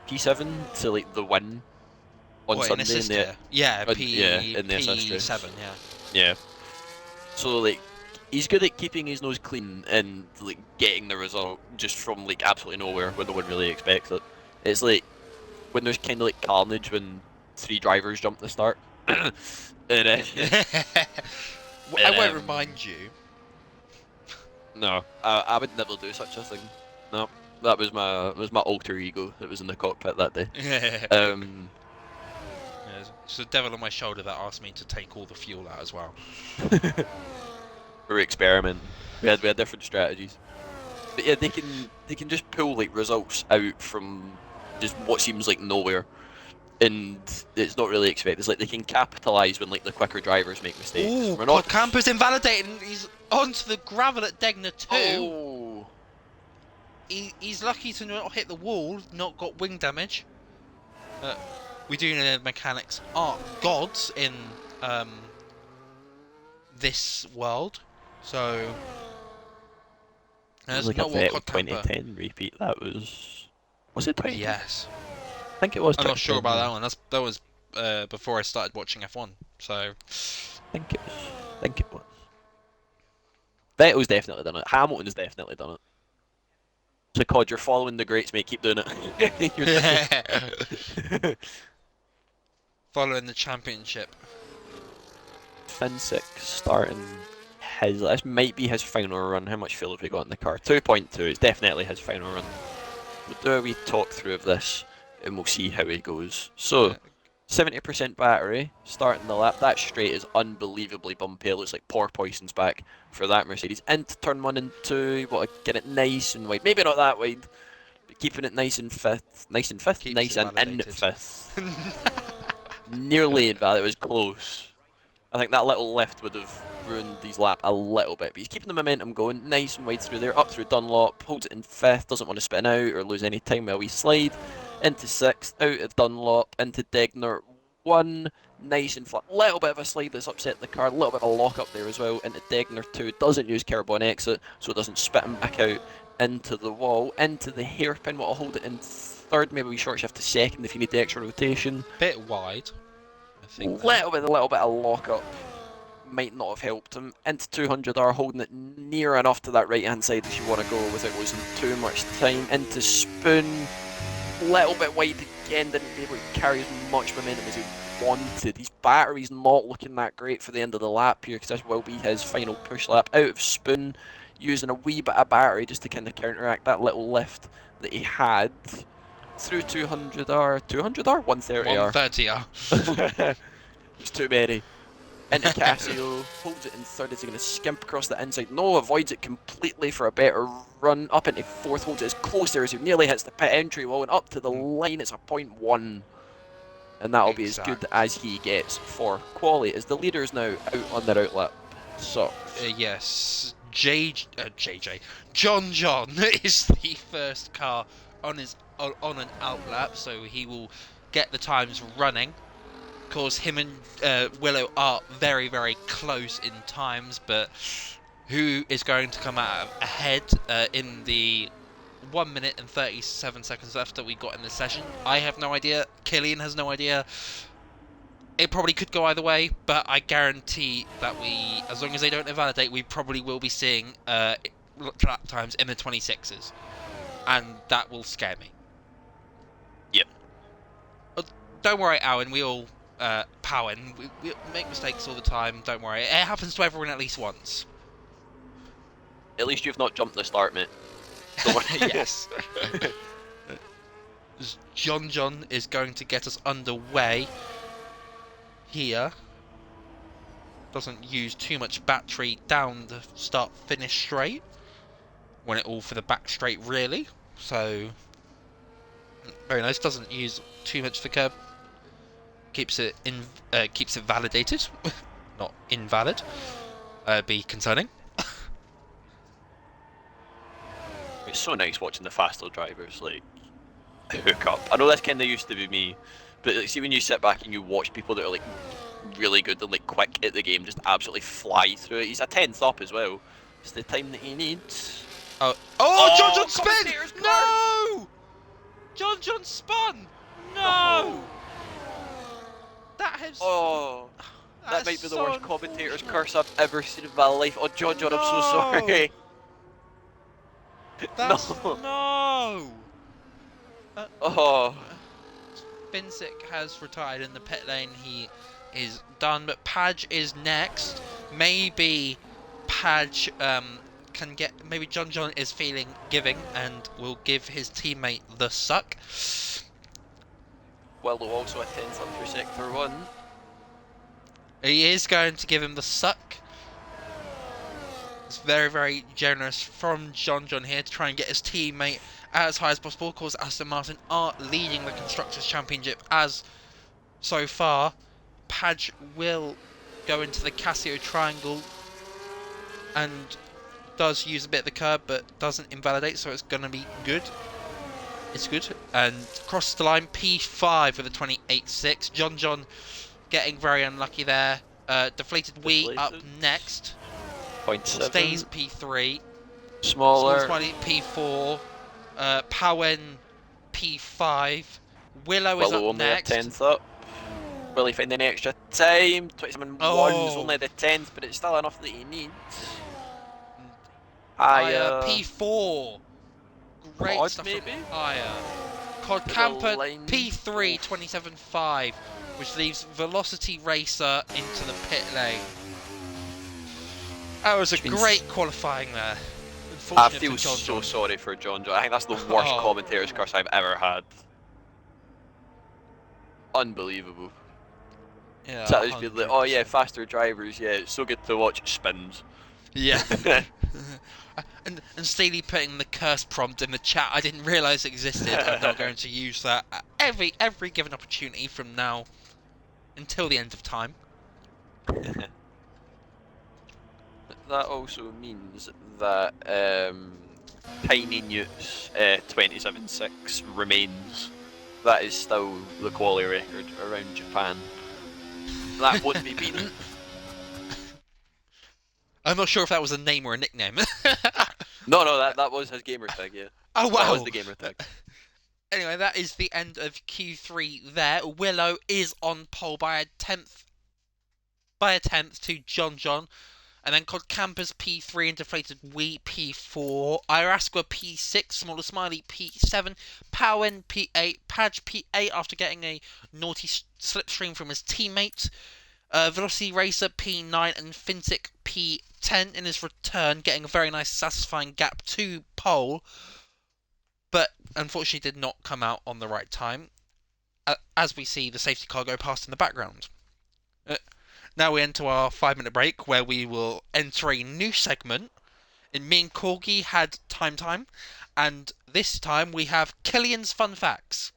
P7 to like the win on Sunday. Yeah, in the assist race. P7, yeah. Yeah. So like, he's good at keeping his nose clean and like getting the result just from like absolutely nowhere when no one really expects it. It's like when there's kind of like carnage when 3 drivers jump the start. and, I and won't remind you. no, I would never do such a thing. No, that was my alter ego that was in the cockpit that day. Um, It's the devil on my shoulder that asked me to take all the fuel out as well. we were experimenting. We had different strategies. But yeah, they can just pull like results out from just what seems like nowhere, and it's not really expected. It's like they can capitalize when like the quicker drivers make mistakes. Ooh, We're not. Codcamper's invalidating. He's onto the gravel at Degner 2. Oh, He's lucky to not hit the wall, not got wing damage. We do know mechanics are gods in this world, so it was that's like a not what Vettel Codcamper. 2010 repeat. That was it 2010? Yes, I think it was. I'm not sure 2010, about yeah. that one. That was before I started watching F1. So I think it was. Vettel's definitely done it. Hamilton's definitely done it. So COD, you're following the greats, mate. Keep doing it. following the championship. FFinsic starting his. This might be his final run. How much fuel have we got in the car? 2.2. It's definitely his final run. We'll do a wee talk through of this, and we'll see how he goes. So, 70% battery starting the lap. That straight is unbelievably bumpy. It looks like porpoising's back for that Mercedes. Into turn 1 and 2. Want to get it nice and wide. Maybe not that wide, but keeping it nice and fifth. Nice and fifth. Keeps nice it and in validated. fifth. Nearly invalid. It was close. I think that little lift would have ruined his lap a little bit, but he's keeping the momentum going, nice and wide through there, up through Dunlop, holds it in fifth, doesn't want to spin out or lose any time while we slide, into sixth, out of Dunlop, into Degner, 1, nice and flat, little bit of a slide that's upset the car, a little bit of a lock up there as well, into Degner 2, doesn't use carbon exit, so it doesn't spit him back out into the wall, into the hairpin, want to hold it in third, maybe we short shift to second if you need the extra rotation. Bit wide, I think. A little bit of lock up might not have helped him. Into 200R, holding it near enough to that right hand side if you want to go without losing too much time. Into Spoon, little bit wide again, didn't be able to carry as much momentum as he wanted. His battery's not looking that great for the end of the lap here because this will be his final push lap. Out of Spoon, using a wee bit of battery just to kind of counteract that little lift that he had. Through 200R, 200R? 130R. 130R. It's too many. Into Casio, holds it in third, is he going to skimp across the inside? No, avoids it completely for a better run. Up into fourth, holds it as close there as he nearly hits the pit entry wall, and up to the line, it's a 0.1. And that'll be as good as he gets for quali, as the leader is now out on their outlap. So. Yes, JJ. John is the first car on an outlap, so he will get the times running. Of course, him and Willow are very, very close in times, but who is going to come out ahead in the 1 minute and 37 seconds left that we got in this session? I have no idea. Killian has no idea. It probably could go either way, but I guarantee that as long as they don't invalidate, we probably will be seeing lap times in the 26s. And that will scare me. Yep. Don't worry, Owen, we all POWEN. We make mistakes all the time, don't worry. It happens to everyone at least once. At least you've not jumped the start, mate. Don't worry. Yes. John is going to get us underway here. Doesn't use too much battery down the start-finish straight. Want it all for the back straight, really. So, very nice. Doesn't use too much for curb. Keeps it validated, not invalid. Be concerning. It's so nice watching the faster drivers like hook up. I know this kind of used to be me, but like, see when you sit back and you watch people that are like really good and like quick at the game, just absolutely fly through it. He's a 10th up as well. It's the time that he needs. John spin! No! John spun! No! That has... That might be the worst commentator's curse I've ever seen in my life. Oh, John, I'm so sorry. That's No. no. Oh. FFinsic has retired in the pit lane. He is done, but Padge is next. Maybe Padge can get. Maybe John is feeling giving and will give his teammate the suck. Willow also attends up through sector 1. He is going to give him the suck. It's very, very generous from John here to try and get his teammate as high as possible. Of course, Aston Martin are leading the Constructors' Championship as so far. Padge will go into the Casio triangle and does use a bit of the curb but doesn't invalidate, so it's going to be good. It's good. And crosses the line, P5 with a 28.6. John getting very unlucky there. Deflated Wee up next. 0.7. Stays P3. SmallerSmiley P4. POWEN P5. Willow is up only next. a 10th up. Will he find any extra time? 27.1 is only the 10th, but it's still enough that he needs. P4. Great Cod, stuff maybe? from Codcamper P3 27.5, which leaves VelocityRacer into the pit lane. That was a great qualifying there. I feel so sorry for John. I think that's the worst commentator's curse I've ever had. Unbelievable. Yeah. So that was like, oh yeah, faster drivers. Yeah, it's so good to watch spins. Yeah. and Staley putting the curse prompt in the chat. I didn't realise it existed. I'm not going to use that at every given opportunity from now until the end of time. That also means that Tiny Newt's 27.6 remains. That is still the quality record around Japan. That wouldn't be beaten. I'm not sure if that was a name or a nickname. No, that was his gamer tag, yeah. Oh wow! That was the gamer tag. Anyway, that is the end of Q3 there. Willow is on pole by a tenth to John. And then Codcamper's P3 and Deflated Wee P4. Ayahuasca P6, SmallerSmiley P7, POWEN P8, Padge P8 after getting a naughty slipstream from his teammate. VelocityRacer P9 and FFinsic P10 in his return, getting a very nice satisfying gap to pole, but unfortunately did not come out on the right time, as we see the safety car go past in the background. Now we enter our 5-minute break, where we will enter a new segment. And me and Corgi had time, and this time we have Killian's Fun Facts.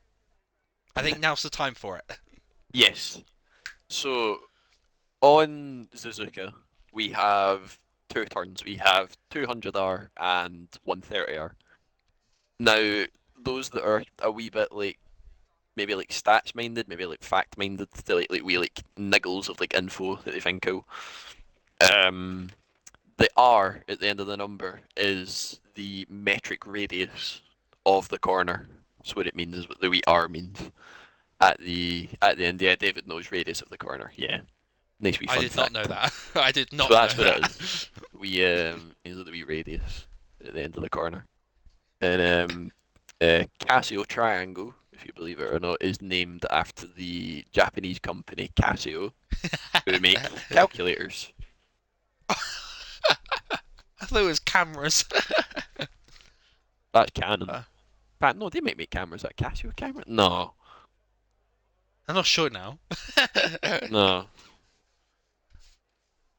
I think now's the time for it. Yes. So, on Suzuka, we have 2 turns. We have 200R and 130R. Now, those that are a wee bit like, maybe like stats minded, maybe like fact minded, they like wee like niggles of like info that they think cool. The R at the end of the number is the metric radius of the corner. So what it means is what the wee R means. At the end, yeah, David knows radius of the corner. Yeah, nice wee fun fact. I did not know that. I did not. So that's what it is. We is the wee radius at the end of the corner, and Casio triangle, if you believe it or not, is named after the Japanese company Casio, who make calculators. I thought it was cameras. That's Canon. No, they make cameras. That Casio camera? No. I'm not sure now. No.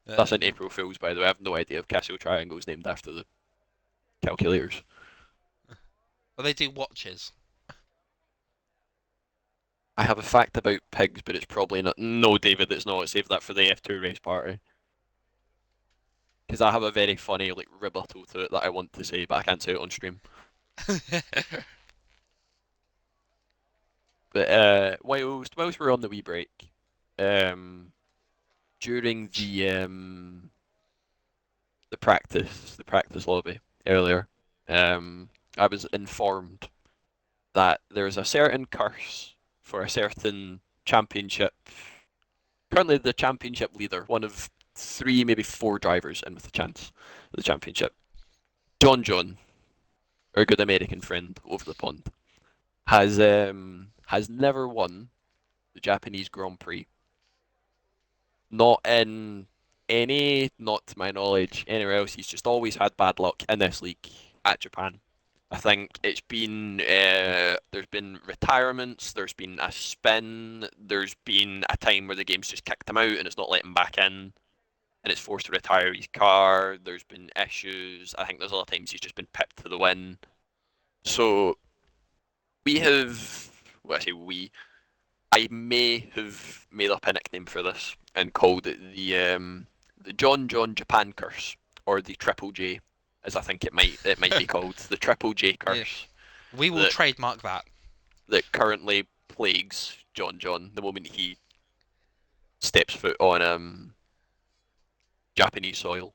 That's an April Fool's, by the way. I have no idea if Casio Triangle is named after the calculators. Well, they do watches. I have a fact about pigs, but it's probably not. No, David, it's not. Save that for the F2 race party. Because I have a very funny like rebuttal to it that I want to say, but I can't say it on stream. But whilst we're on the wee break, during the practice lobby earlier, I was informed that there's a certain curse for a certain championship Currently the championship leader, one of 3, maybe 4 drivers in with a chance of the championship. John, our good American friend over the pond, has never won the Japanese Grand Prix. Not in any, not to my knowledge, anywhere else. He's just always had bad luck in this league at Japan. I think it's been there's been retirements, there's been a spin, there's been a time where the game's just kicked him out and it's not letting him back in, and it's forced to retire his car. There's been issues. I think there's a lot of times he's just been pipped to the win. So we have, well, I say we, I may have made up a nickname for this and called it the John Japan curse, or the Triple J, as I think it might be called, the Triple J curse. Yeah. We will trademark that. That currently plagues John the moment he steps foot on Japanese soil.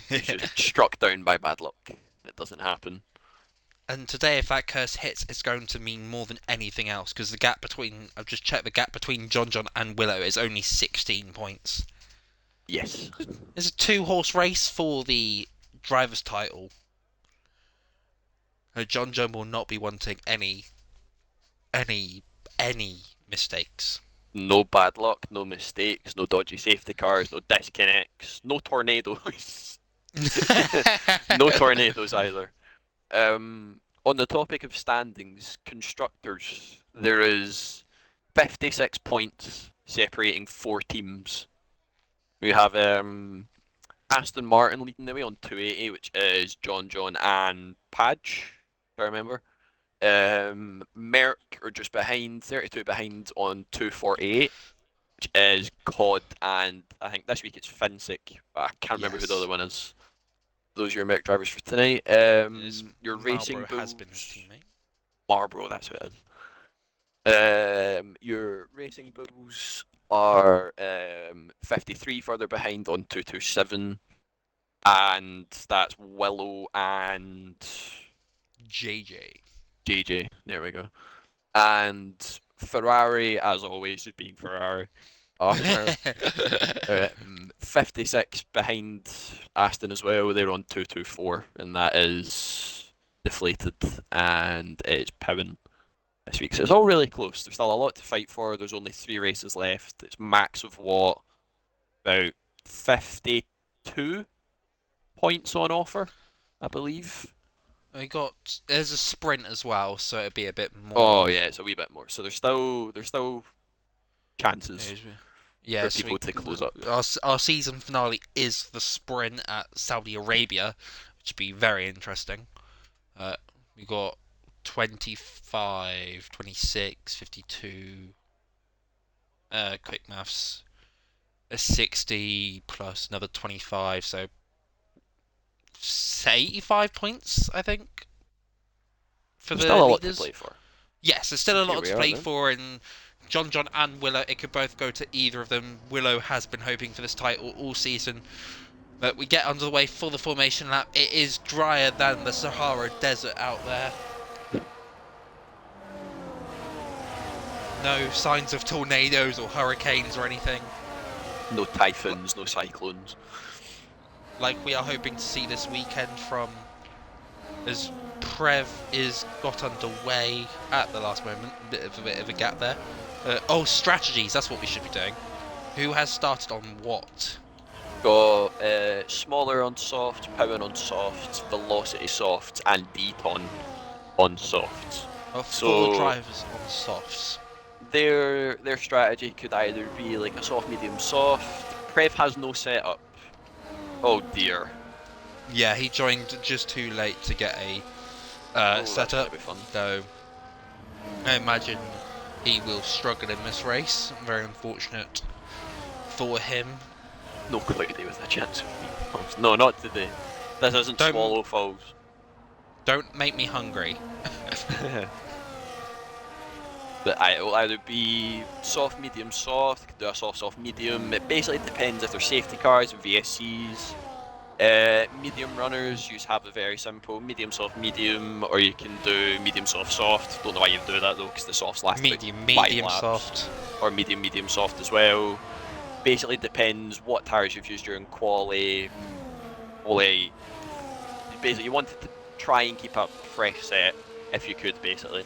He's just struck down by bad luck. It doesn't happen. And today, if that curse hits, it's going to mean more than anything else, because the gap between, I've just checked, the gap between John and Willow is only 16 points. Yes. It's a 2-horse race for the driver's title. John will not be wanting any mistakes. No bad luck, no mistakes, no dodgy safety cars, no disconnects, no tornadoes. No tornadoes either. On the topic of standings, constructors, there is 56 points separating 4 teams. We have Aston Martin leading the way on 280, which is John and Padge, if I remember. Merck are just behind, 32 behind on 248, which is COD, and I think this week it's FFinsic, but I can't remember who the other one is. Those are your Merc drivers for tonight. Your Racing Bulls has been his teammate. Marlboro, that's who it is. Your Racing Bulls are 53 further behind on 227, and that's Willow and JJ. There we go. And Ferrari, as always, is being Ferrari. 56 behind Aston as well. They're on 224, and that is deflated, and it's POWEN this week. So it's all really close. There's still a lot to fight for. There's only 3 races left. It's max of what? About 52 points on offer, I believe. There's a sprint as well, so it'd be a bit more. Oh yeah, it's a wee bit more. So there's still chances for people to close up. Our season finale is the sprint at Saudi Arabia, which would be very interesting. We got 25, 26, 52. Quick maths. A 60 plus another 25, so 85 points, I think. For There's the still a leaders. lot to play for. Yes, there's still a lot to play then. for, and John and Willow, it could both go to either of them. Willow has been hoping for this title all season, but we get underway for the formation lap. It is drier than the Sahara Desert out there. No signs of tornadoes or hurricanes or anything. No typhoons, no cyclones. Like we are hoping to see this weekend from as Prev is got underway at the last moment. A bit of a gap there. Strategies, that's what we should be doing. Who has started on what? Got Smaller on soft, POWEN on softs, Velocity softs, and Dton on softs. Four drivers on softs. Their strategy could either be like a soft, medium, soft. Prev has no setup. Oh dear. Yeah, he joined just too late to get a setup. So I imagine he will struggle in this race. Very unfortunate for him. No cloudy with a chance. No, not today. This isn't Swallow Falls. Don't make me hungry. But it will either be soft, medium, soft, could do a soft, medium. It basically depends if they're safety cars, VSCs. Medium runners, you have a very simple medium, soft, medium, or you can do medium, soft, soft. Don't know why you do that though, because the softs last about Medium, 5 medium, laps. soft. Or medium, medium, soft as well. Basically depends what tyres you've used during quali. Basically, you wanted to try and keep up fresh set if you could, basically.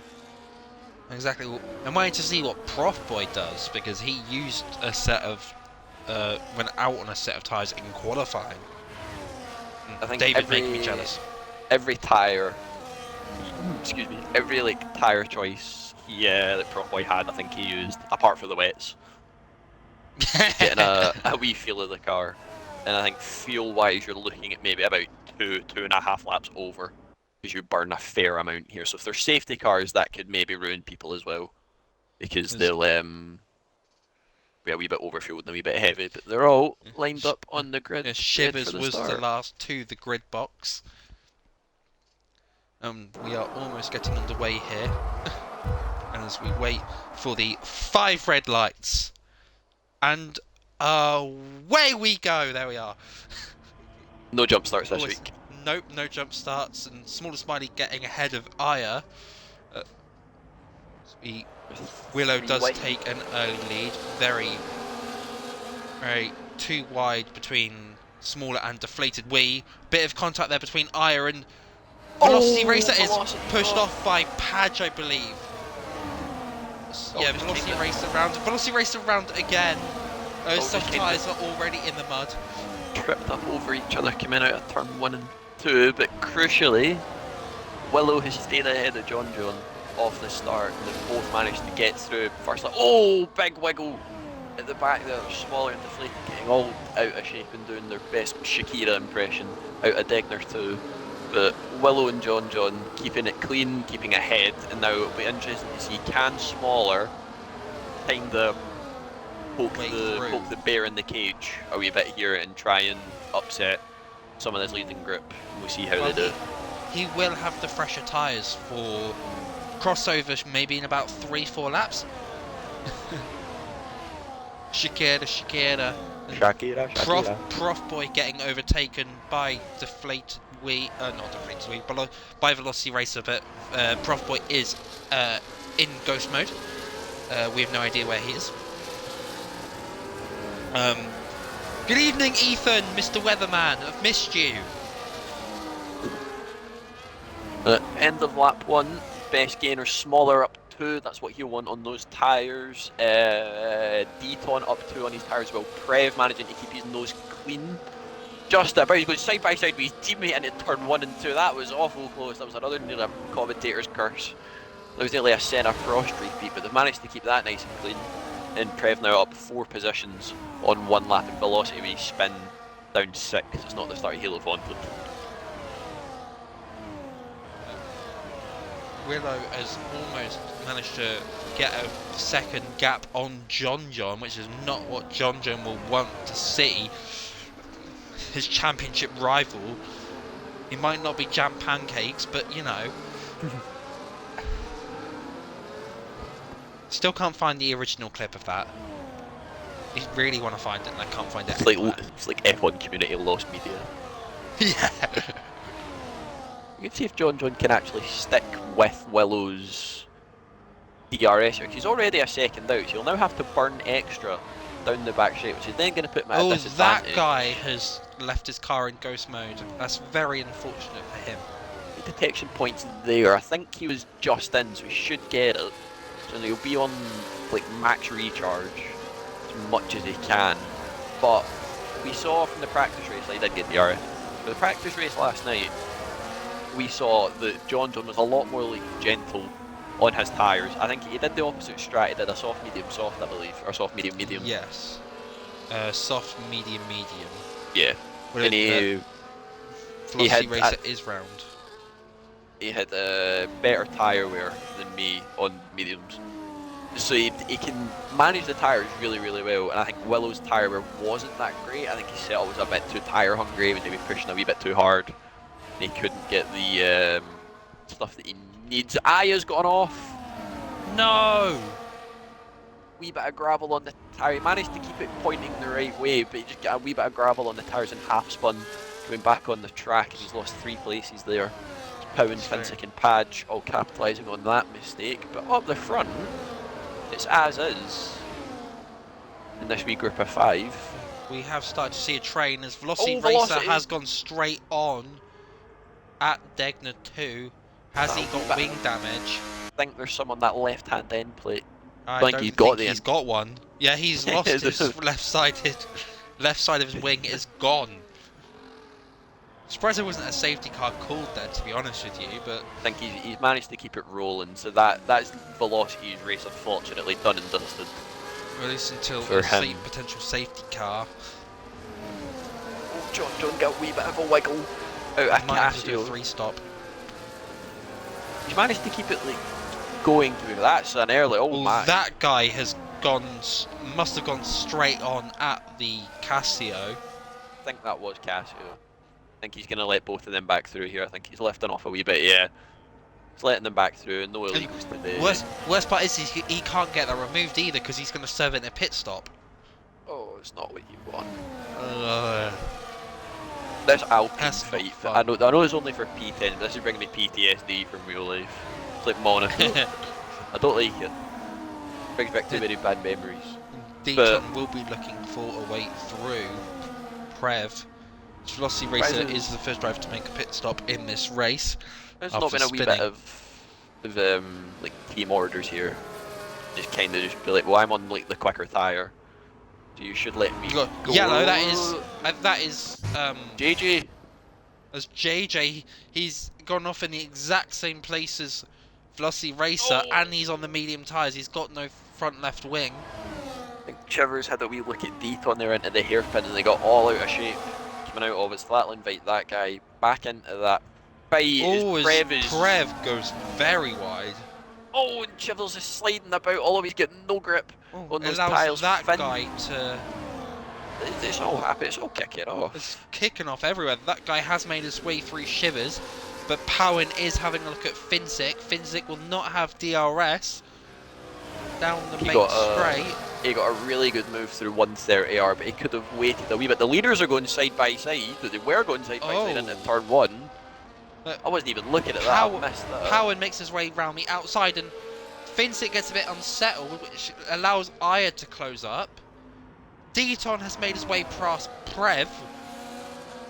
Exactly. I'm waiting to see what Prof Boy does, because he used a set of went out on a set of tyres in qualifying. I think David making me jealous. Every tyre, excuse me, every like tyre choice that Prop Boy had, I think he used, apart from the wets. Getting a wee feel of the car, and I think fuel-wise, you're looking at maybe about 2.5 laps over, because you burn a fair amount here. So if there's safety cars, that could maybe ruin people as well, because they'll be a wee bit overfueled and a wee bit heavy, but they're all lined up on the grid. Shivers for the was start. the last to the grid box. We are almost getting underway here. As we wait for the 5 red lights. And away we go! There we are. No jump starts this week. Nope, no jump starts. And SmallerSmiley getting ahead of Aya. Willow does take an early lead. Very too wide between Smaller and Deflated Wee. Bit of contact there between Aya and VelocityRacer is pushed off by Padge, I believe. Yeah, VelocityRacer round again. Those soft tyres are already in the mud. Tripped up over each other coming out of turn 1 and 2, but crucially, Willow has stayed ahead of John off the start, and they've both managed to get through first. Oh, big wiggle at the back there. Smaller and Deflated getting all out of shape and doing their best Shakira impression out of Degner too. But Willow and John keeping it clean, keeping ahead, and now it'll be interesting to see, can Smaller kind of poke the bear in the cage a wee bit here and try and upset some of this leading group. We'll see how they do. He will have the fresher tyres for crossover maybe in about 3-4 laps. Shakira. Prof Boy getting overtaken by Deflated Wee, not Deflated Wee, but by VelocityRacer, but Prof Boy is in ghost mode. We have no idea where he is. Good evening, Ethan, Mr. Weatherman. I've missed you. End of lap 1, best gainer Smaller up 2, that's what he'll want on those tyres. Dton up 2 on his tyres as well. Prev managing to keep his nose clean. Just about, he's going side by side with his teammate into turn 1 and 2. That was awful close. That was another nearly commentator's curse. There was nearly a Senna Frost repeat, but they've managed to keep that nice and clean. And Prev now up 4 positions on 1 lap in velocity with his spin down 6. It's not the start he'll have wanted. Willow has almost managed to get a second gap on John, which is not what John will want to see. His championship rival. He might not be jam pancakes, but you know. Still can't find the original clip of that. I really want to find it and I can't find it. It's like F1 community lost media. Yeah. You can see if John can actually stick with Willow's DRS, because he's already a second out, so he'll now have to burn extra down the back straight, which is then going to put him at a disadvantage. That guy has left his car in ghost mode. That's very unfortunate for him. The detection point's there. I think he was just in, so he should get it. So he'll be on like max recharge as much as he can. But we saw from the practice race, I did get DRS. For the practice race last night, we saw that John was a lot more like gentle on his tyres. I think he did the opposite strat. He did a soft, medium, soft, I believe, or soft, medium, medium. Yes. Soft, medium, medium. Yeah. Well, and VelocityRacer is round. He had a better tyre wear than me on mediums. So he can manage the tyres really, really well. And I think Willow's tyre wear wasn't that great. I think his setup was a bit too tyre hungry. He was maybe pushing a wee bit too hard. And he couldn't get the stuff that he needs. Aya's gone off. No! Wee bit of gravel on the tyre. He managed to keep it pointing the right way, but he just got a wee bit of gravel on the tyres and half spun. coming back on the track, and he's lost 3 places there. POWEN, FFinsic and Padge all capitalising on that mistake, but up the front, it's as is in this wee group of 5. We have started to see a train as VelocityRacer Velocity has gone straight on at Degner 2. Has he got wing damage? I think there's some on that left-hand end plate. I think don't he's think got he's got one. Yeah, he's lost his left side of his wing is gone. Surprised there wasn't a safety car called there, to be honest with you, but I think he's managed to keep it rolling, so that's VelocityRacer fortunately done and dusted. at least until For a him. potential safety car. John got a wee bit of a wiggle out of Might have to do a Casio. 3-stop. He's managed to keep it like going through. That's an early. Oh Well, my! that guy has gone, must have gone straight on at the Casio. I think that was Casio. I think he's going to let both of them back through here. I think he's lifting off a wee bit, yeah. He's letting them back through, and no illegals today. Worst part is he can't get that removed either because he's going to serve it in a pit stop. Oh, it's not what you want. Uh, This Alpine That's not fight, fun. I know it's only for P10, but this is bringing me PTSD from real life. It's like Monaco. I don't like it. Brings back too many bad memories. Dton will be looking for a way through Prev. VelocityRacer is the first driver to make a pit stop in this race. There's not been a wee bit of like team orders here. Just kind of just be like, well, I'm on like the quicker tyre, so you should let me go. Yellow. That is JJ. as JJ. He's gone off in the exact same place as VelocityRacer, and he's on the medium tyres. He's got no front left wing. I think Chivers had a wee look at Dton there into the hairpin, and they got all out of shape. Coming out of his flatline fight, that guy back into that fight. Prev goes very wide. Oh, and Chivers is sliding about, although he's getting no grip on those Allows tiles. that guy to. It's all happy, it's all kicking off. It's kicking off everywhere. That guy has made his way through Shivers, but POWEN is having a look at FFinsic. FFinsic will not have DRS down the main straight. He got a really good move through 130R, but he could have waited a wee bit. The leaders are going side by side, but they were going side by side into turn 1. I wasn't even looking at that, I missed that. POWEN makes his way round the outside, and FFinsic gets a bit unsettled, which allows Aya to close up. Dton has made his way past Prev.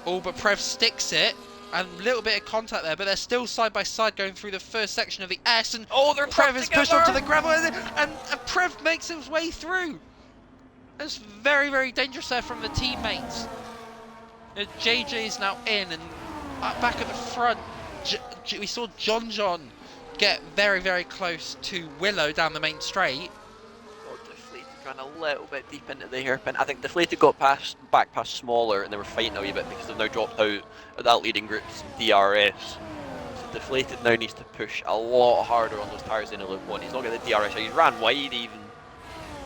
Oh, but Prev sticks it, and a little bit of contact there, but they're still side by side going through the first section of the S, and Prev is pushed onto the gravel, and Prev makes his way through. That's very, very dangerous there from the teammates. JJ is now in, and back at the front, we saw John get very, very close to Willow down the main straight. Deflated ran a little bit deep into the hairpin. I think Deflated got back past Smaller, and they were fighting a wee bit because they've now dropped out of that leading group's DRS. So Deflated now needs to push a lot harder on those tyres in a loop 1. He's not getting the DRS, he's ran wide even.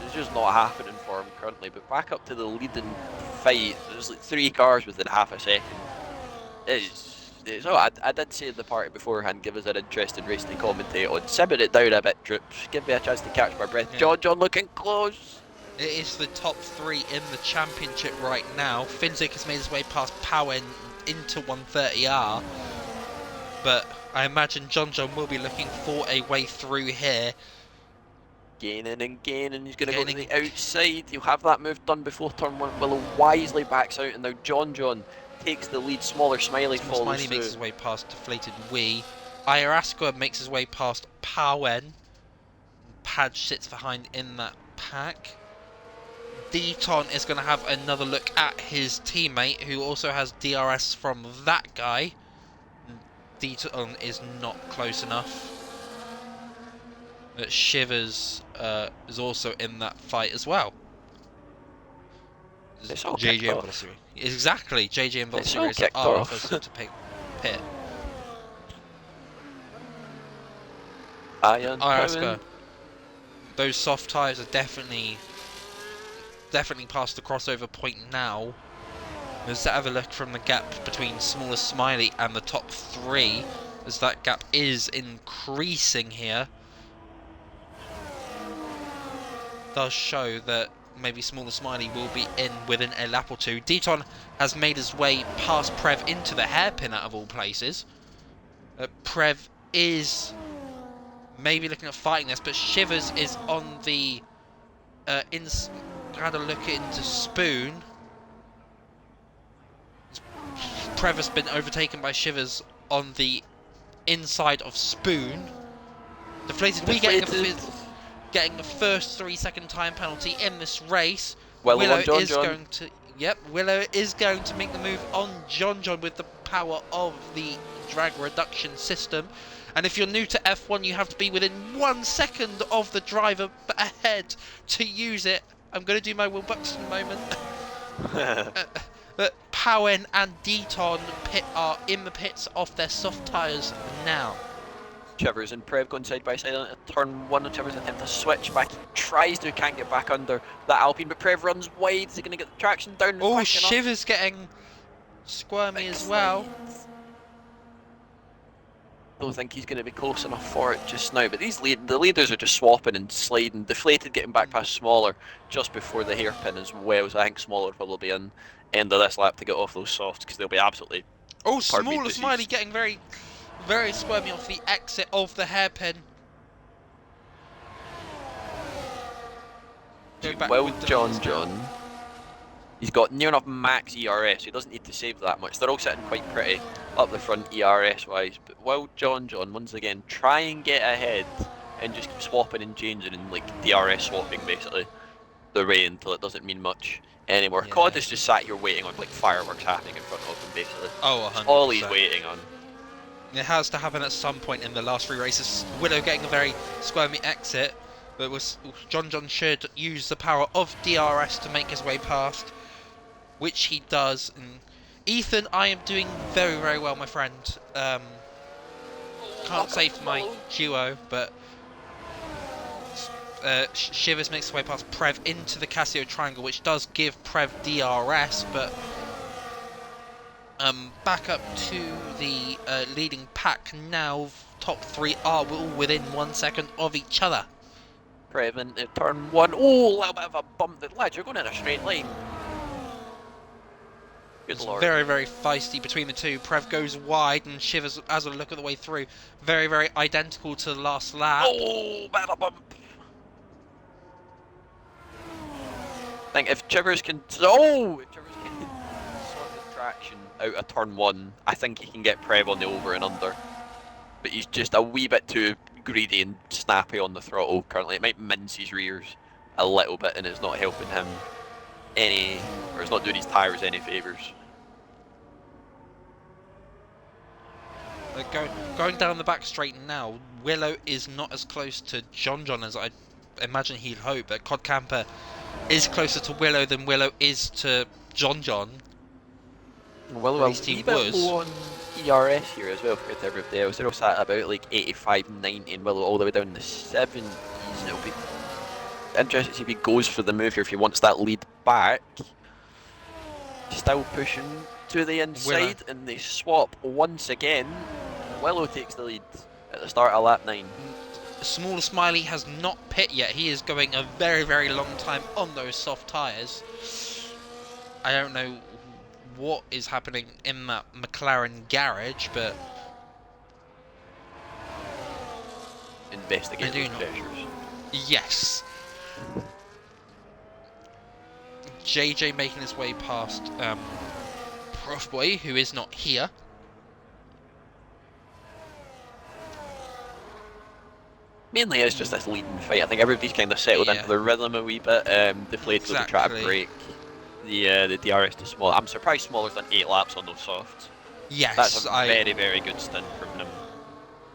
It's just not happening for him currently, but back up to the leading fight, there's like 3 cars within half a second. I did say at the party beforehand, give us an interesting race to commentate on. Simmer it down a bit, troops. Give me a chance to catch my breath. Yeah. John looking close. It is the top 3 in the championship right now. FFinsic has made his way past POWEN into 130R, but I imagine John will be looking for a way through here. Gaining and gaining, he's going to go to the outside. He'll have that move done before turn 1. Willow wisely backs out, and now John takes the lead. SmallerSmiley follows through. Makes his way past Deflated Wee. Ayahuasca makes his way past POWEN. Padge sits behind in that pack. Dton is going to have another look at his teammate, who also has DRS from that guy. Dton is not close enough. Shivers is also in that fight as well. It's all JJ and VelocityRacer. Exactly, JJ and VelocityRacer are supposed to pick pit. Ayahuasca. Those soft tyres are definitely past the crossover point now. Let's have a look from the gap between SmallerSmiley and the top 3, as that gap is increasing here. Does show that maybe SmallerSmiley will be in within a lap or two. Dton has made his way past Prev into the hairpin out of all places. Prev is maybe looking at fighting this, but Shivers is on the had a look into Spoon. Prev has been overtaken by Shivers on the inside of Spoon. Deflated. We getting the first 3-second time penalty in this race. Willow is going to. Yep, Willow is going to make the move on John with the power of the drag reduction system. And if you're new to F1, you have to be within 1 second of the driver ahead to use it. I'm going to do my Will Buxton moment. But POWEN and Dton are in the pits off their soft tyres now. Chivers and Prev going side by side on turn 1, and Chivers attempt to switch back. He tries to, can't get back under that Alpine, but Prev runs wide. Is he going to get the traction down? Oh, Shivers getting squirmy as well. Don't think he's going to be close enough for it just now, but the leaders are just swapping and sliding. Deflated getting back past Smaller just before the hairpin as well, so I think Smaller will probably be in end of this lap to get off those softs, because they'll be absolutely... Oh, SmallerSmiley getting very, very squirmy off the exit of the hairpin. Well, John. He's got near enough max ERS, so he doesn't need to save that much. They're all sitting quite pretty up the front ERS-wise. But while John, once again, try and get ahead and just keep swapping and changing and like DRS swapping basically the way until it doesn't mean much anymore. Yeah. COD is just sat here waiting on like fireworks happening in front of him basically. Oh, 100%. That's all he's waiting on. It has to happen at some point in the last 3 races. Willow getting a very squirmy exit, but John should use the power of DRS to make his way past, which he does. And Ethan, I am doing very, very well, my friend. Can't say for my duo, but Shivers makes his way past Prev into the Casio triangle, which does give Prev DRS, but back up to the leading pack now. Top 3 are all within 1 second of each other. Prev in turn 1. Oh, a little bit of a bump. The lads, you're going in a straight line. Good lord. Very, very feisty between the two. Prev goes wide and Shivers has a look at the way through. Very, very identical to the last lap. Oh, bad a bump. I think if Chivers can... Oh! If Chivers can sort the traction out of turn 1, I think he can get Prev on the over and under. But he's just a wee bit too greedy and snappy on the throttle currently. It might mince his rears a little bit and it's not helping him any... or it's not doing his tyres any favours. Going down the back straight now, Willow is not as close to John as I imagine he'd hope, but Codcamper is closer to Willow than Willow is to John. Willow a wee bit low on ERS here as well compared to everybody else. They're all sat about like 85, 90 and Willow all the way down the 70s. It'll be interesting to see if he goes for the move here, if he wants that lead back. Still pushing to the inside and they swap once again. Willow takes the lead at the start of lap 9. SmallerSmiley has not pit yet. He is going a very, very long time on those soft tyres. I don't know what is happening in that McLaren garage, but investigating pressures. Yes. JJ making his way past Crossboy, who is not here. Mainly it's just this leading fight. I think everybody's kind of settled into the rhythm a wee bit. Deflated will try to break the DRS to Small. I'm surprised Smaller's done 8 laps on those softs. Yes, that's a very, very good stint from him.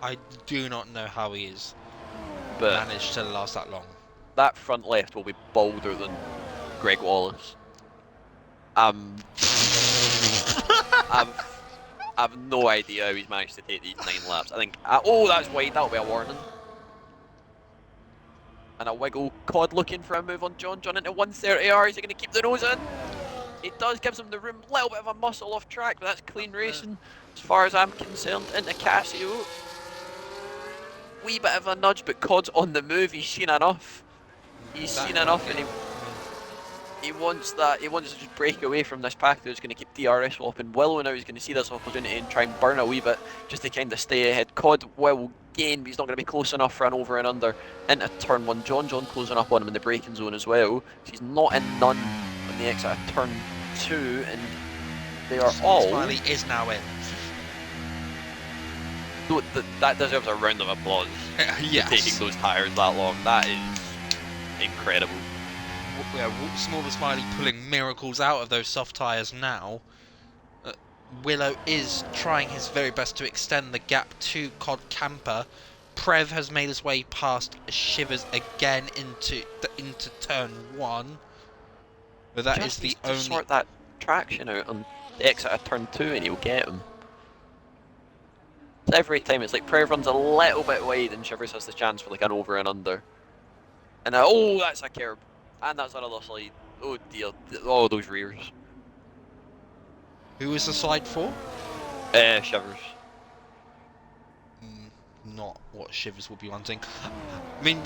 I do not know how he is managed to last that long. That front left will be bolder than Greg Wallace. I've no idea how he's managed to take these 9 laps. I think, oh, that's wide, that'll be a warning. And a wiggle. COD looking for a move on John into 130R. Is he going to keep the nose in? It does, gives him the room. A little bit of a muscle off track, but that's clean racing as far as I'm concerned. Into Casio. Wee bit of a nudge, but COD's on the move. He's seen enough. He's seen enough, and He wants that. He wants to just break away from this pack that's going to keep DRS swapping. Willow now is going to see this opportunity and try and burn a wee bit just to kind of stay ahead. Cod will gain, but he's not going to be close enough for an over and under into turn 1. John closing up on him in the braking zone as well. So he's not in none on the exit of turn 2, and they are all. Smiley is now in. So that deserves a round of applause. Yes. Taking those tyres that long. That is incredible. Yeah, SmallerSmiley pulling miracles out of those soft tyres now. Willow is trying his very best to extend the gap to Codcamper. Prev has made his way past Shivers again into turn 1. But that Just is the needs only... to sort that traction out on the exit of turn 2 and he'll get him. So every time it's like Prev runs a little bit wide and Shivers has the chance for like an over and under. And now, oh, that's a curb. And that's another slide. Oh dear. Oh, those rears. Who is the slide for? Shivers. Not what Shivers will be wanting. I mean,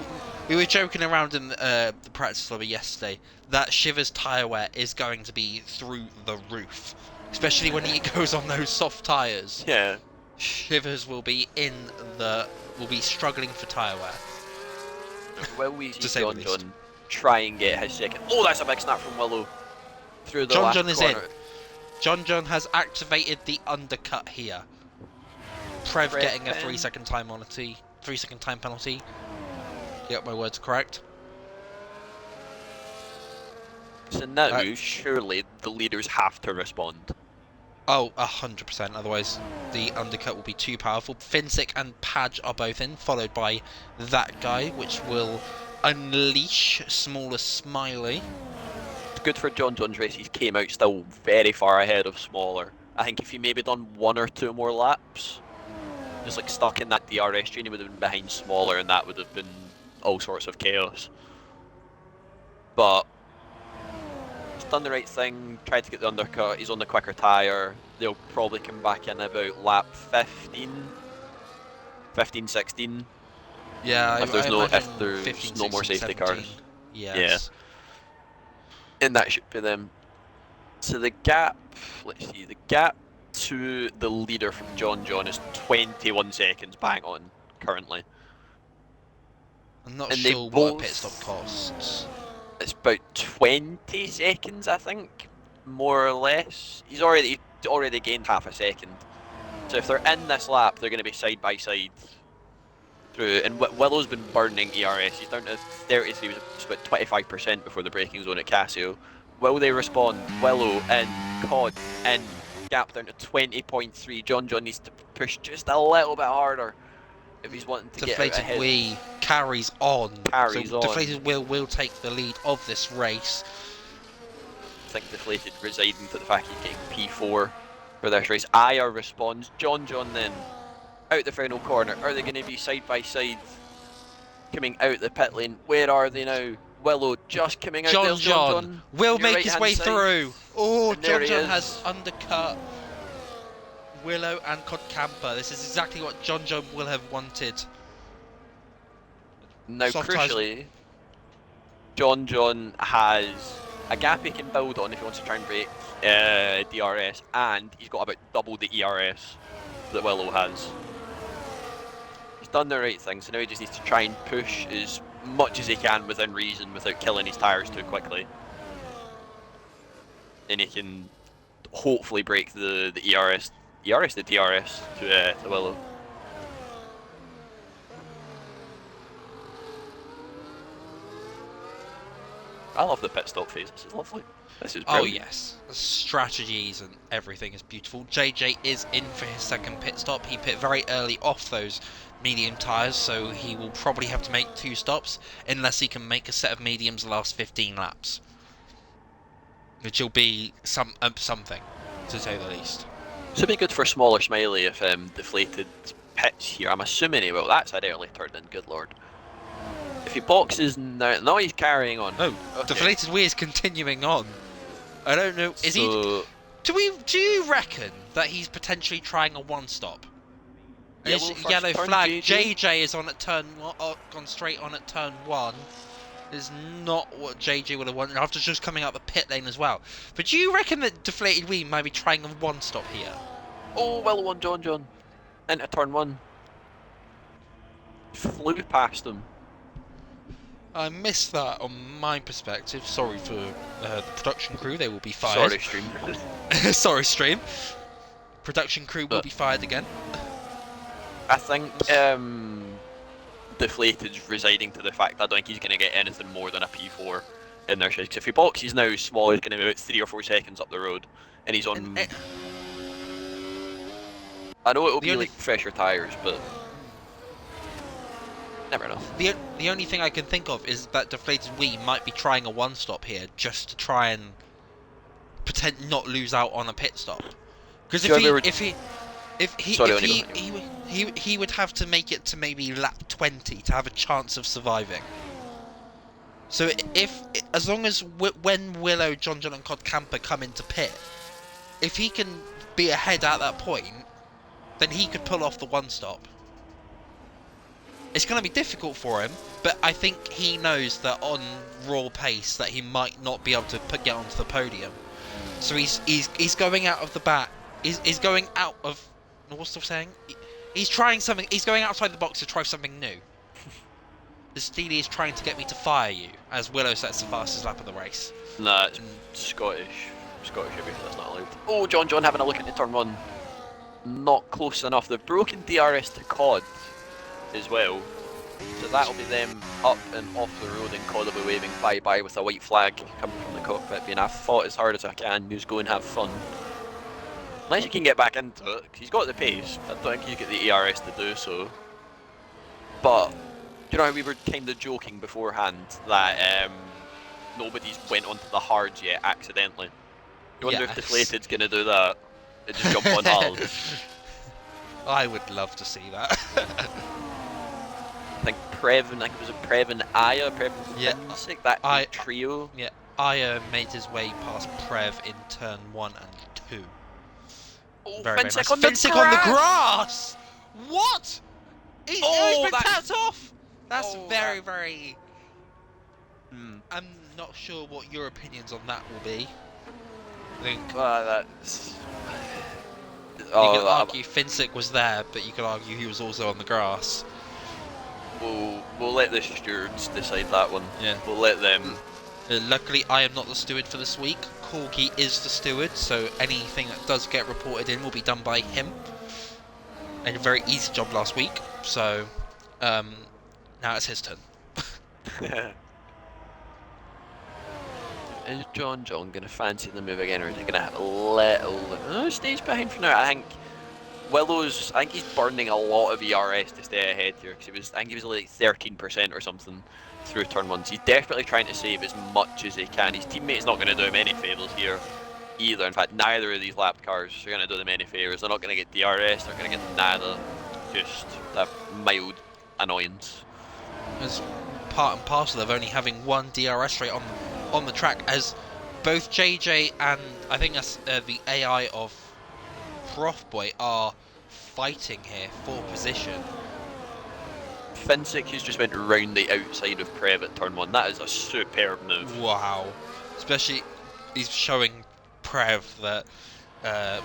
we were joking around in the practice lobby yesterday that Shivers' tyre wear is going to be through the roof. Especially when he goes on those soft tyres. Yeah. Shivers will be struggling for tyre wear. Will we To see say the least. John try and get his second? Oh, that's a big snap from Willow. Through the last John is corner. in. John has activated the undercut here. Prev getting a 3-second time penalty. 3-second time penalty. Get my words correct. So now, surely the leaders have to respond. Oh, 100%. Otherwise, the undercut will be too powerful. FFinsic and Padge are both in, followed by THATGUY, which will unleash SmallerSmiley. It's good for John's race. He came out still very far ahead of Smaller. I think if he maybe done 1 or 2 more laps, just like stuck in that DRS train, he would have been behind Smaller, and that would have been all sorts of chaos. But he's done the right thing, tried to get the undercut, he's on the quicker tyre. They'll probably come back in about lap 15, 16. Yeah, if there's no 15, more 16, safety 17. cars. Yes. Yeah. And that should be them. So the gap, let's see, the gap to the leader from John is 21 seconds bang on currently. I'm not And sure they what a both- pit stop costs. It's about 20 seconds, I think, more or less. He's already gained half a second. So if they're in this lap, they're going to be side by side through. And Willow's been burning ERS. He's down to 33, was about 25% before the braking zone at Casio. Will they respond? Willow in, Cod in, gap down to 20.3. John needs to push just a little bit harder if he's wanting to get out Deflated ahead. Wii carries on. Carries so on. Deflated will take the lead of this race. I think Deflated residing to the fact he's getting P4 for this race. IR responds. John then out the final corner. Are they going to be side by side coming out the pit lane? Where are they now? Willow just coming out. There's John will Your make his right-hand way side. through. Oh, And there he John is. has undercut Willow and Codcamper. This is exactly what John will have wanted. Now, Soft ties. crucially, John has a gap he can build on if he wants to try and break DRS, and he's got about double the ERS that Willow has. He's done the right thing, so now he just needs to try and push as much as he can within reason without killing his tyres too quickly. And he can hopefully break the DRS to Willow. I love the pit stop phase. This is lovely. This is Oh brilliant. yes, the strategies and everything is beautiful. JJ is in for his second pit stop. He pit very early off those medium tyres, so he will probably have to make 2 stops unless he can make a set of mediums last 15 laps, which will be something, to say the least. So it'd be good for SmallerSmiley if Deflated pits here. I'm assuming he will. That's an early turn in, good lord. If he boxes now, no, he's carrying on. Oh, Okay. Deflated Wii is continuing on. I don't know. Is he? So, Do you reckon that he's potentially trying a 1-stop? Yellow first Yellow turn, flag. JJ. JJ is on at turn one, gone straight on at turn 1. is not what JJ would have wanted after just coming out the pit lane as well. But do you reckon that Deflated Wee might be trying a one stop here? Oh, Willow on John into turn 1. Flew past him. I missed that on my perspective. Sorry for the production crew, they will be fired. Sorry, stream. Sorry, stream. Production crew will be fired again. I think Deflated's residing to the fact I don't think he's going to get anything more than a P4 in there. Because if he boxes now, Small is going to be about 3 or 4 seconds up the road, and he's on. I know it'll be like fresher tyres, but never know. The only thing I can think of is that Deflated Wee might be trying a one stop here just to try and pretend not lose out on a pit stop. Because he would have to make it to maybe lap 20 to have a chance of surviving. So as long as when Willow, John, and Codcamper come into pit, if he can be ahead at that point, then he could pull off the one stop. It's going to be difficult for him, but I think he knows that on raw pace that he might not be able to get onto the podium. So he's going out of the bat. He's going out of, what's the saying? He's trying something. He's going outside the box to try something new. The Steely is trying to get me to fire you, as Willow sets the fastest lap of the race. Nah, it's Scottish. Scottish everything, that's not allowed. Oh, John having a look into turn 1. Not close enough. They've broken DRS to COD as well. So that'll be them up and off the road, and COD will be waving bye-bye with a white flag coming from the cockpit being, I've fought as hard as I can, just go and have fun. Unless you can get back into it, because he's got the pace. I don't think he's got the ERS to do so. But, do you know how we were kind of joking beforehand that nobody's went onto the hards yet accidentally? You wonder if Deflated's going to do that? They just jump on hard. I would love to see that. I think Previn, I think it was a Previn Aya, FFinsic, that trio. Yeah, Aya made his way past Prev in turn 1 and 2. Oh, very Finsic nice. on the Finsic grass! on the grass! What? He's been tapped off! That's very... I'm not sure what your opinions on that will be. I think... that's... You could argue Finsic was there, but you could argue he was also on the grass. We'll let the stewards decide that one. Yeah. We'll let them. Luckily, I am not the steward for this week. Corgi is the steward, so anything that does get reported in will be done by him. And a very easy job last week, so now it's his turn. Is John gonna fancy the move again, or is he gonna have a little? No, stays behind for now. I think Willow's. I think he's burning a lot of ERS to stay ahead here, because I think he was like 13% or something through turn 1. So he's desperately trying to save as much as he can. His teammate's not going to do him any favours here either. In fact, neither of these lap cars are going to do them any favours. They're not going to get DRS. They're going to get nada. Just a mild annoyance. As part and parcel of only having one DRS rate on the track, as both JJ and I think that's the AI of Profboy are fighting here for position. Finsic has just went round the outside of Prev at turn 1. That is a superb move. Wow. Especially, he's showing Prev that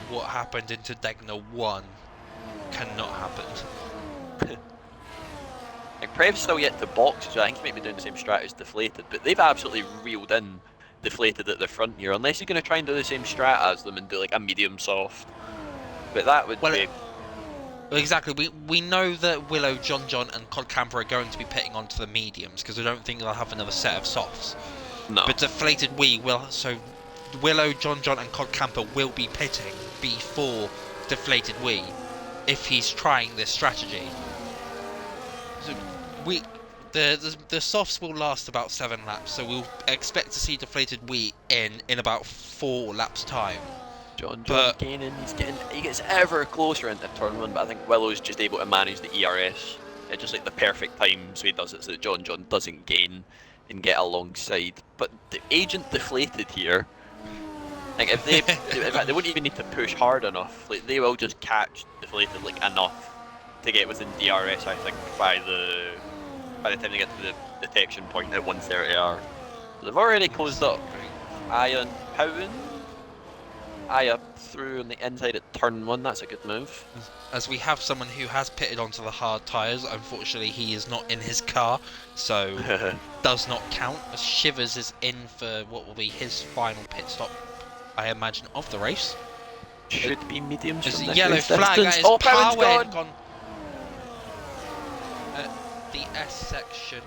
what happened into Degna 1 cannot happen. Like, Prev's still yet to box, so I think he might be doing the same strat as Deflated, but they've absolutely reeled in Deflated at the front here, unless he's going to try and do the same strat as them and do like a medium soft. But that would be... Exactly, we know that Willow, John, and Codcamper are going to be pitting onto the mediums, because I don't think they'll have another set of softs. No. But Deflated Wee will, so Willow, John, and Codcamper will be pitting before Deflated Wee, if he's trying this strategy. So the softs will last about 7 laps, so we'll expect to see Deflated Wee in about 4 laps time. John gaining, he gets ever closer into turn 1, but I think Willow's just able to manage the ERS at just like the perfect time, so he does it so that John doesn't gain and get alongside. But the agent Deflated here, like if they, in fact they wouldn't even need to push hard enough, like they will just catch Deflated like enough to get within DRS, I think, by the by the time they get to the detection point at 130R. So they've already closed up Aya and POWEN. Aya through on the inside at turn 1, that's a good move. As we have someone who has pitted onto the hard tyres, unfortunately he is not in his car, so does not count. As Shivers is in for what will be his final pit stop, I imagine, of the race. Should be mediums As from a this yellow race flag distance. is POWEN's POWEN gone! gone at the S section.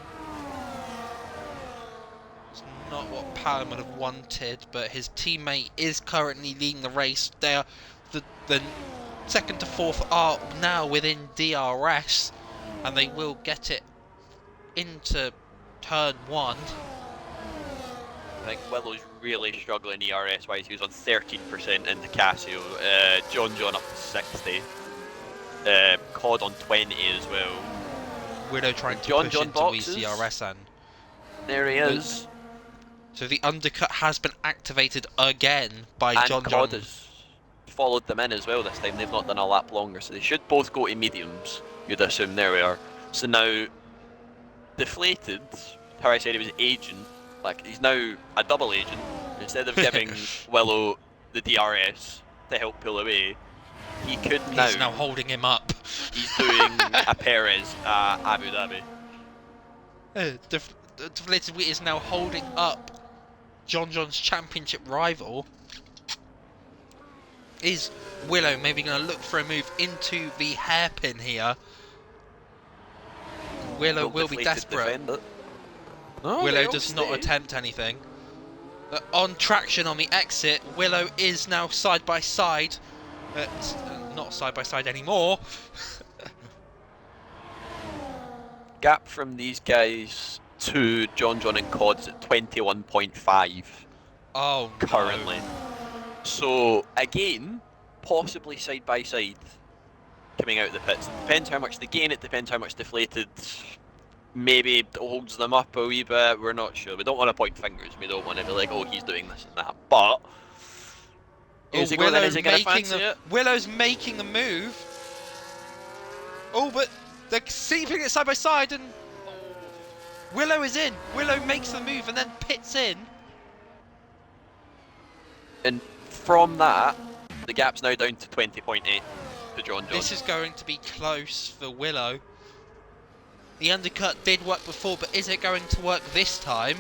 It's not what POWEN would have wanted, but his teammate is currently leading the race. They are the second to fourth are now within DRS, and they will get it into turn 1. I think Willow's really struggling ERS wise. He was on 13% into Casio. John up to 60. Cod on 20 as well. Willow trying to John push into boxes. ECRS, and There he is. so the undercut has been activated again by And John. Cod has followed them in as well this time. They've not done a lap longer, so they should both go to mediums, you'd assume. There we are. So now, deflated, how I said he was agent, like he's now a double agent. Instead of giving Willow the DRS to help pull away, he could now. He's now holding him up. He's doing a Perez Abu Dhabi. Deflated Wheat is now holding up John's championship rival. Is Willow maybe going to look for a move into the hairpin here? Willow will be desperate. Willow does not attempt anything. On traction on the exit, Willow is now side by side. Not side by side anymore. Gap from these guys to John and Cod's at 21.5. Oh, currently. No. So again, possibly side by side coming out of the pits. Depends how much they gain, it depends how much deflated maybe holds them up a wee bit. We're not sure. We don't want to point fingers. We don't want to be like, oh, he's doing this and that. But is he going in? Is he going to fancy it? Willow's making the move. Oh, but they're keeping it side by side, and Willow is in. Willow makes the move and then pits in. And from that, the gap's now down to 20.8 to John. This is going to be close for Willow. The undercut did work before, but is it going to work this time?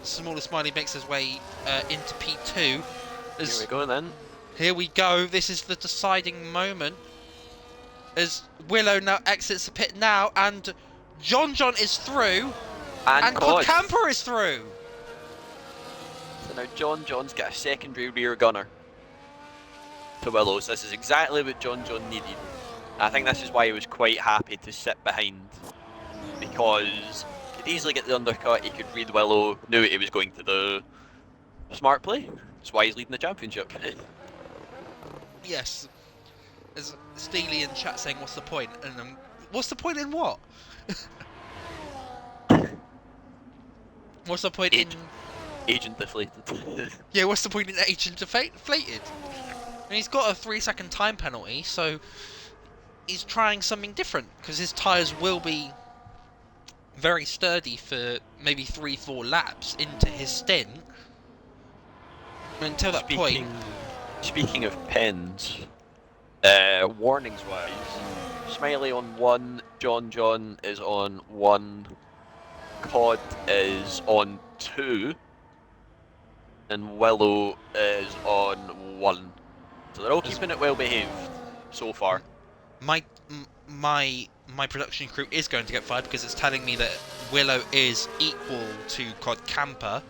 SmallerSmiley makes his way into P2. Here we go then. Here we go. This is the deciding moment. As Willow now exits the pit now, and John is through, and Codcamper is through. So now John's got a secondary rear gunner to Willow. So this is exactly what John needed. I think this is why he was quite happy to sit behind, because he could easily get the undercut, he could read Willow, knew what he was going to do. Smart play. That's why he's leading the championship. Yes. As Steely in chat saying, what's the point? And what's the point in what? What's the point in... Agent deflated. Yeah, what's the point in agent deflated? And he's got a 3-second time penalty, so he's trying something different, because his tyres will be very sturdy for maybe 3-4 laps into his stint. Until that point... Speaking of pens, warnings wise, Smiley on 1, John is on 1, Cod is on 2, and Willow is on 1. So they're all keeping it well behaved so far. My production crew is going to get fired because it's telling me that Willow is equal to Codcamper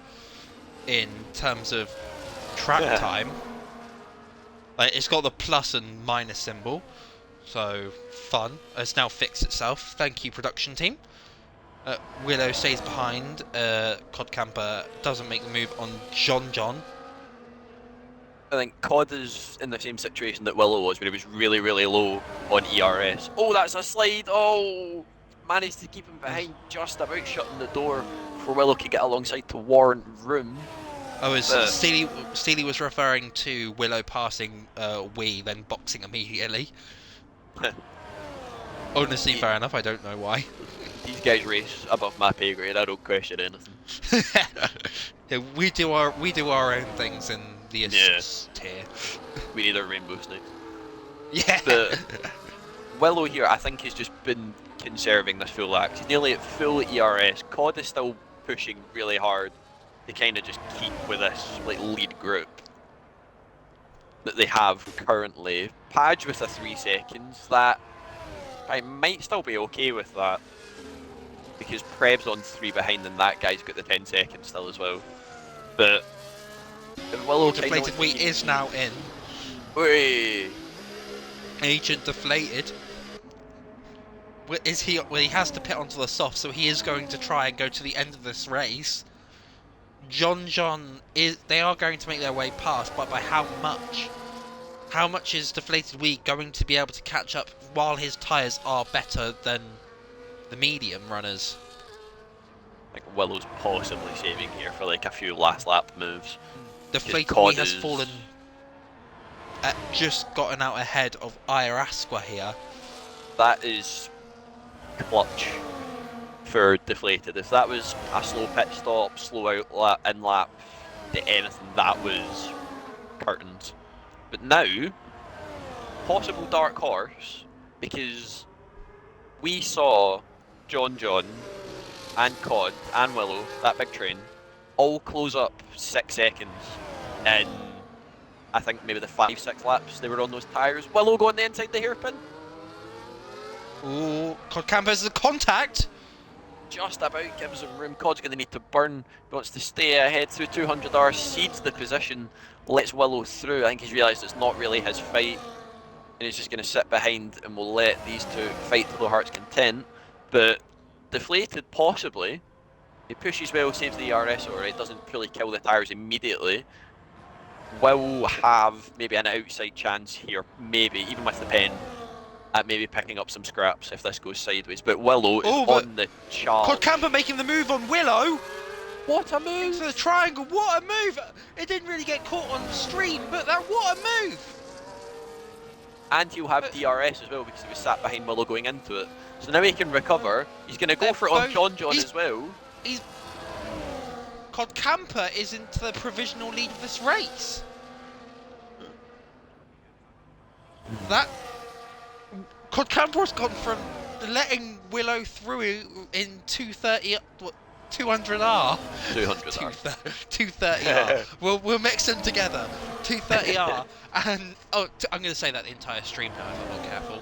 in terms of track time. Like, it's got the plus and minus symbol, so fun. It's now fixed itself. Thank you, production team. Willow stays behind. Codcamper doesn't make the move on John. I think Cod is in the same situation that Willow was, where he was really, really low on ERS. Oh, that's a slide! Oh! Managed to keep him behind, just about shutting the door before Willow could get alongside to warrant room. Oh, Steely was referring to Willow passing Wee, then boxing immediately. Honestly, fair enough. I don't know why. These guys race above my pay grade. I don't question anything. Yeah, we do our own things in the Yeah, assist tier. we need our rainbow snakes. Yeah. But Willow here, I think, has just been conserving this full lap. He's nearly at full ERS. COD is still pushing really hard to kind of just keep with this like lead group that they have currently. Padge with a 3 seconds. That I might still be okay with that because Preb's on 3 behind, and that guy's got the 10 seconds still as well. But Willow Deflated wheat is now in. Wait. Agent deflated. Is he? Well, he has to pit onto the soft, so he is going to try and go to the end of this race. John is. They are going to make their way past, but by how much? How much is deflated wheat going to be able to catch up while his tyres are better than the medium runners? Like Willow's possibly saving here for like a few last lap moves. Deflated wheat has fallen. Just gotten out ahead of Ayahuasca here. That is clutch for deflated. If that was a slow pit stop, slow out in lap to anything, that was curtains. But now, possible dark horse, because we saw John and Cod and Willow, that big train, all close up 6 seconds in, I think, maybe the 5-6 laps they were on those tyres. Willow going the inside the hairpin. Ooh, Codcamper's the contact. Just about gives him room. Cod's going to need to burn. He wants to stay ahead through 200R, cedes the position, lets Willow through. I think he's realised it's not really his fight, and he's just going to sit behind and will let these two fight to their heart's content. But deflated, possibly. He pushes well, saves the ERS alright, doesn't fully kill the tyres immediately. Will have maybe an outside chance here, maybe, even with the pen, at maybe picking up some scraps if this goes sideways. But Willow is on the charge. Codcamper making the move on Willow. What a move! Into the triangle, what a move! It didn't really get caught on stream, but what a move! And he'll have DRS as well because he was sat behind Willow going into it. So now he can recover. He's going to go for it on John as well. Codcamper is into the provisional lead of this race. That Codcamper has gone from letting Willow through in 230, what, 200R? 200R. 230R. we'll mix them together. 230R. And, I'm going to say that the entire stream now if I'm not careful.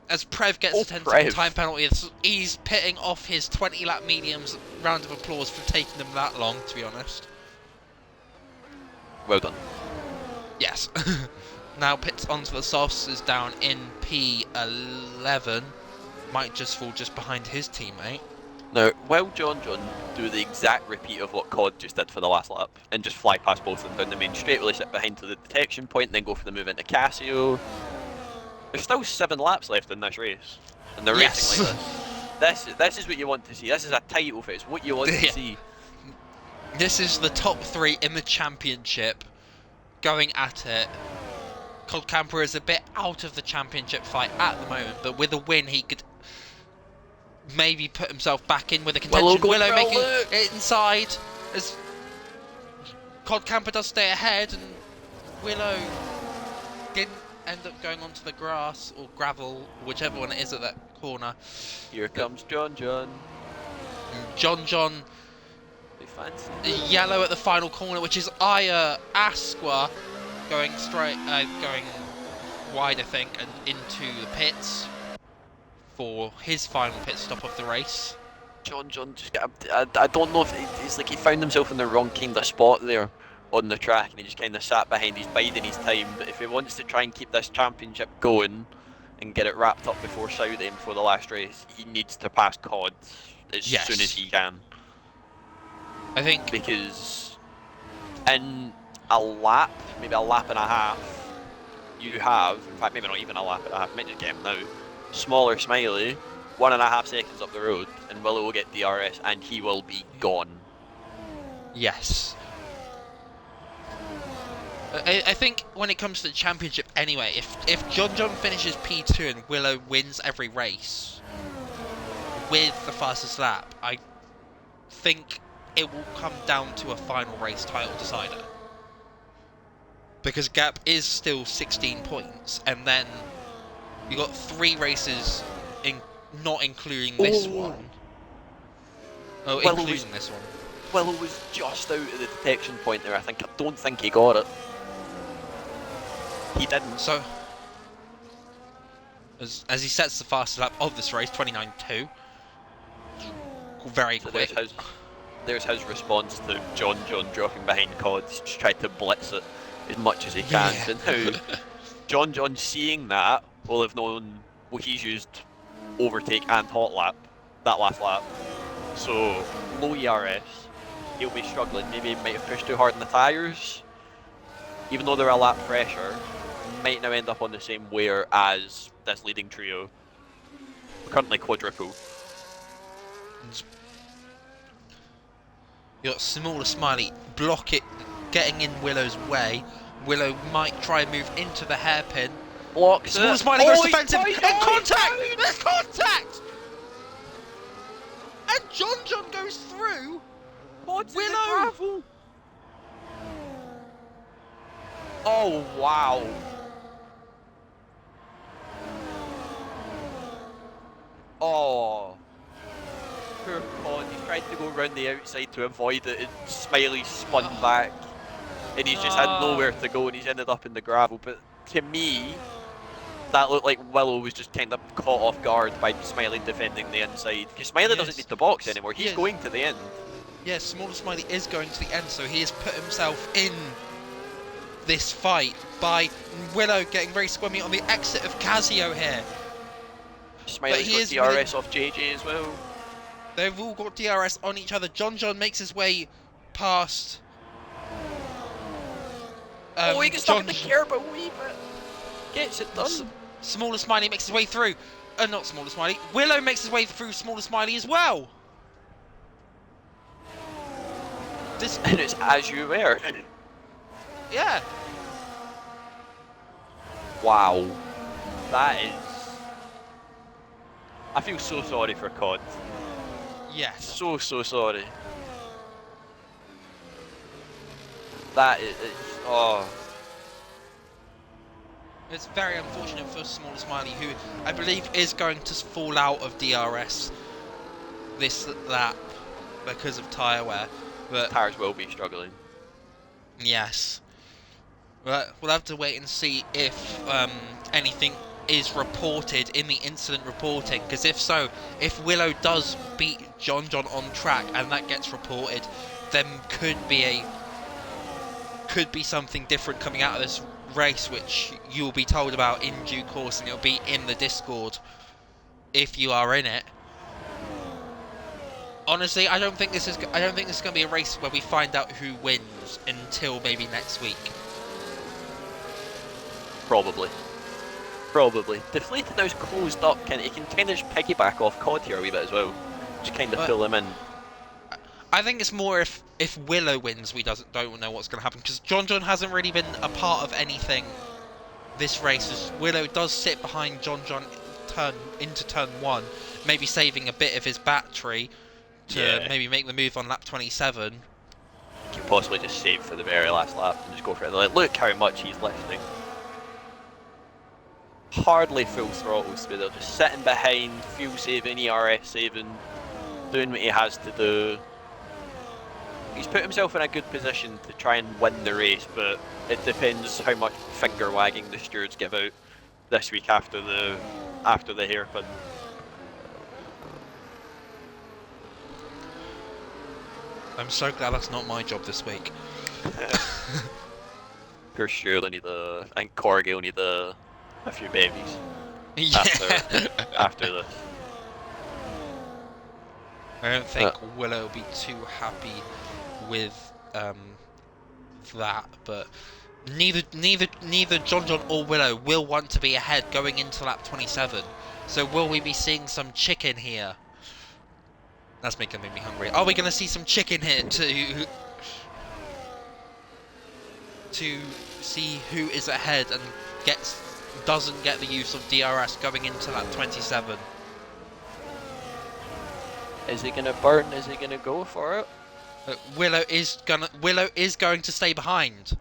As Prev gets a 10-second time penalty, he's pitting off his 20-lap mediums. Round of applause for taking them that long, to be honest. Well done. Yes. Now pits onto the softs, is down in P11. Might just fall just behind his teammate. Now, will John do the exact repeat of what Cod just did for the last lap and just fly past both of them down the main straight, will he sit behind to the detection point and then go for the move into Casio? There's still 7 laps left in this race, and they're racing like this. This is what you want to see. This is a title fit. It's what you want to see. This is the top 3 in the championship going at it. Codcamper is a bit out of the championship fight at the moment, but with a win he could maybe put himself back in with a contention. Willow making it inside as Codcamper does stay ahead, and Willow didn't end up going onto the grass or gravel, whichever one it is at that corner. Here comes John. John Be fancy. Yellow at the final corner, which is Ayahuasca going straight, going wide, I think, and into the pits for his final pit stop of the race. John just I don't know if it's like he found himself in the wrong kind of spot there on the track, and he just kind of sat behind. He's biding his time, but if he wants to try and keep this championship going and get it wrapped up before Saudi and before the last race, he needs to pass Cod as soon as he can. I think because in a lap, maybe a lap and a half, you have, in fact maybe not even a lap and a half, might just get him now, SmallerSmiley 1.5 seconds up the road, and Willow will get DRS and he will be gone. Yes. I think when it comes to the championship anyway, if John finishes P2 and Willow wins every race with the fastest lap, I think it will come down to a final race title decider. Because gap is still 16 points, and then you got 3 races, not including this one. Oh, including this one. Willow was just out of the detection point there. I don't think he got it. He didn't. So, as he sets the fastest lap of this race, 29.2. Very quick. There's his response to John dropping behind COD. He's just tried to blitz it as much as he can. Yeah. And now, John seeing that will have known he's used overtake and hot lap, that last lap. So, low ERS. He'll be struggling. Maybe he might have pushed too hard on the tyres. Even though they're a lap fresher, might now end up on the same wear as this leading trio. Currently quadruple. You got SmallerSmiley getting in Willow's way. Willow might try and move into the hairpin. Blocks SmallerSmiley goes defensive and contact! There's contact! And John goes through. Willow! Oh, wow. Oh. Poor Con, he's tried to go around the outside to avoid it, and Smiley spun back. And he's just had nowhere to go, and he's ended up in the gravel. But to me, that looked like Willow was just kind of caught off guard by Smiley defending the inside. Because Smiley doesn't need the box anymore, he's going to the end. Yes, SmallerSmiley is going to the end, so he has put himself in this fight by Willow getting very squirmy on the exit of Casio here. Smiley's got DRS off JJ as well. They've all got DRS on each other. John makes his way past. He gets stuck in the curb a wee bit. Gets it done. SmallerSmiley makes his way through. Not SmallerSmiley. Willow makes his way through SmallerSmiley as well. And it's as you were. Yeah. Wow. That is... I feel so sorry for COD. Yes. So sorry. That is... Oh. It's very unfortunate for SmallerSmiley, who I believe is going to fall out of DRS this lap because of tyre wear. But Tyres will be struggling. Yes. But we'll have to wait and see if anything is reported in the incident reporting, because if so, if Willow does beat John on track and that gets reported, then could be something different coming out of this race, which you'll be told about in due course, and it'll be in the Discord if you are in it. Honestly, I don't think this is going to be a race where we find out who wins until maybe next week. Probably. Deflated now's closed up. He can kind of just piggyback off COD here a wee bit as well. Just kind of pull him in. I think it's more if Willow wins, we don't know what's going to happen, because John hasn't really been a part of anything this race. As Willow does sit behind John into turn 1, maybe saving a bit of his battery to maybe make the move on lap 27. Could possibly just save for the very last lap and just go for it. Like, look how much he's lifting. Hardly full throttle speed, they're just sitting behind, fuel saving, ERS saving, doing what he has to do. He's put himself in a good position to try and win the race, but it depends how much finger wagging the stewards give out this week after the hairpin. I'm so glad that's not my job this week. For sure, they need I think Corgi will need a few babies. Yeah. After this. I don't think Willow will be too happy with that, but neither John or Willow will want to be ahead going into lap 27. So will we be seeing some chicken here? That's making me hungry. Are we going to see some chicken here to see who is ahead and doesn't get the use of DRS going into that 27. Is he gonna burn? Is he gonna go for it? Willow is going to stay behind.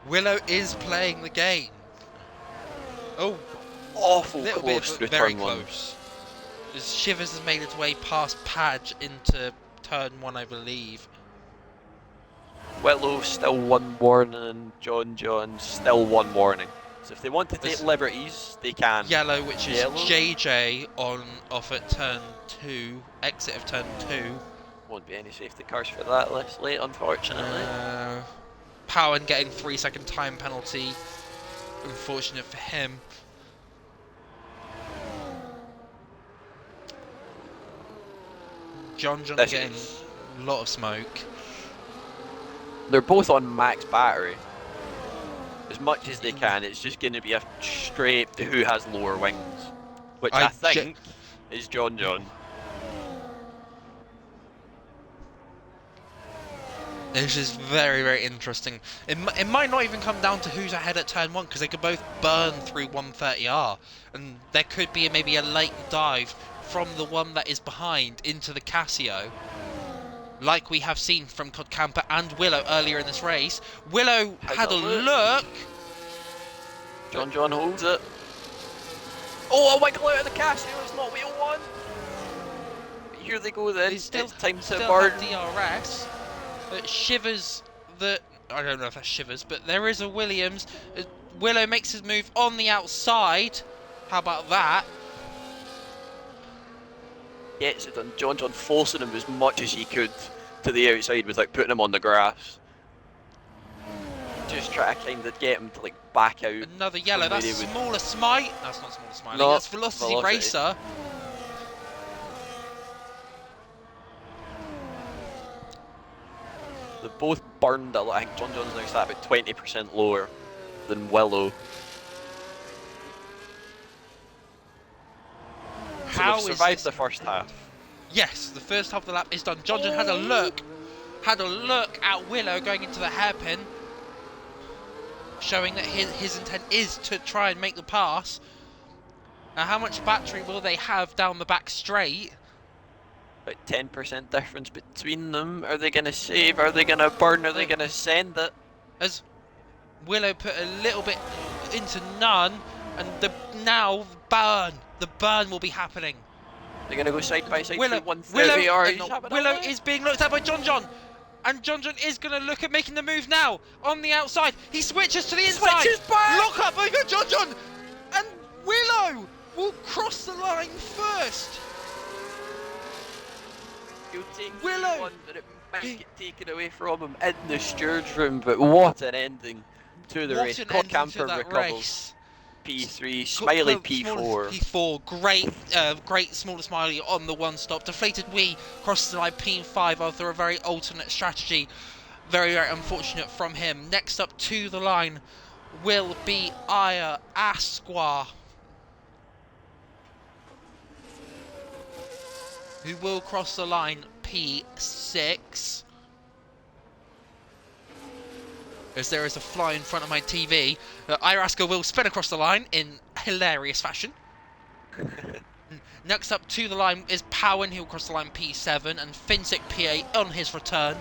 Willow is playing the game. Oh, Awful little close bit, through but very turn 1. close. As Shivers has made its way past Padge into turn 1, I believe. Willow still 1 warning, John still 1 warning. So if they want to take liberties, they can. Yellow, which is Yellow. JJ off at turn 2, exit of turn 2. Won't be any safety cars for that less late, unfortunately. POWEN getting 3-second time penalty. Unfortunate for him. John getting a lot of smoke. They're both on max battery. As much as they can, it's just going to be a straight to who has lower wings. Which I think is John. This is very, very interesting. It might not even come down to who's ahead at turn 1, because they could both burn through 130R. And there could be maybe a late dive from the one that is behind into the Casio, like we have seen from Codcamper and Willow earlier in this race. Willow had a look. John holds it. Oh, a wiggle out of the Casio, it's not wheel 1. Here they go then, it's time to burn. DRS. Shivers, I don't know if that's Shivers, but there is a Williams. Willow makes his move on the outside. How about that? Gets it done. John forcing him as much as he could to the outside without putting him on the grass. Just try to kind of get him to like back out. Another yellow. That's SmallerSmiley. That's not SmallerSmiley. No, that's VelocityRacer. They both burned a lot. I think John's now sat about 20% lower than Willow. So they've survived the first half. Yes, the first half of the lap is done. John had a look at Willow going into the hairpin, showing that his intent is to try and make the pass. Now, how much battery will they have down the back straight? About 10% difference between them. Are they going to save? Are they going to burn? Are they going to send it? As Willow put a little bit into none, and the burn will be happening. They're going to go side by side Willow, through 130 Willow is being looked at by John. And John is going to look at making the move now. On the outside. He switches to the inside. Switches back. Lock up over John. And Willow will cross the line first. He'll take Willow. one, but it might get taken away from him in the steward's room. But what an ending to the race. Codcamper recovers. P3, Smiley P4. P4, great SmallerSmiley on the one stop. Deflated Wee crosses the line P5 after a very alternate strategy. Very, very unfortunate from him. Next up to the line will be Ayahuasca, who will cross the line P6. As there is a fly in front of my TV, Ayahuasca will spin across the line in hilarious fashion. Next up to the line is POWEN, who will cross the line P7, and FFinsic PA on his return.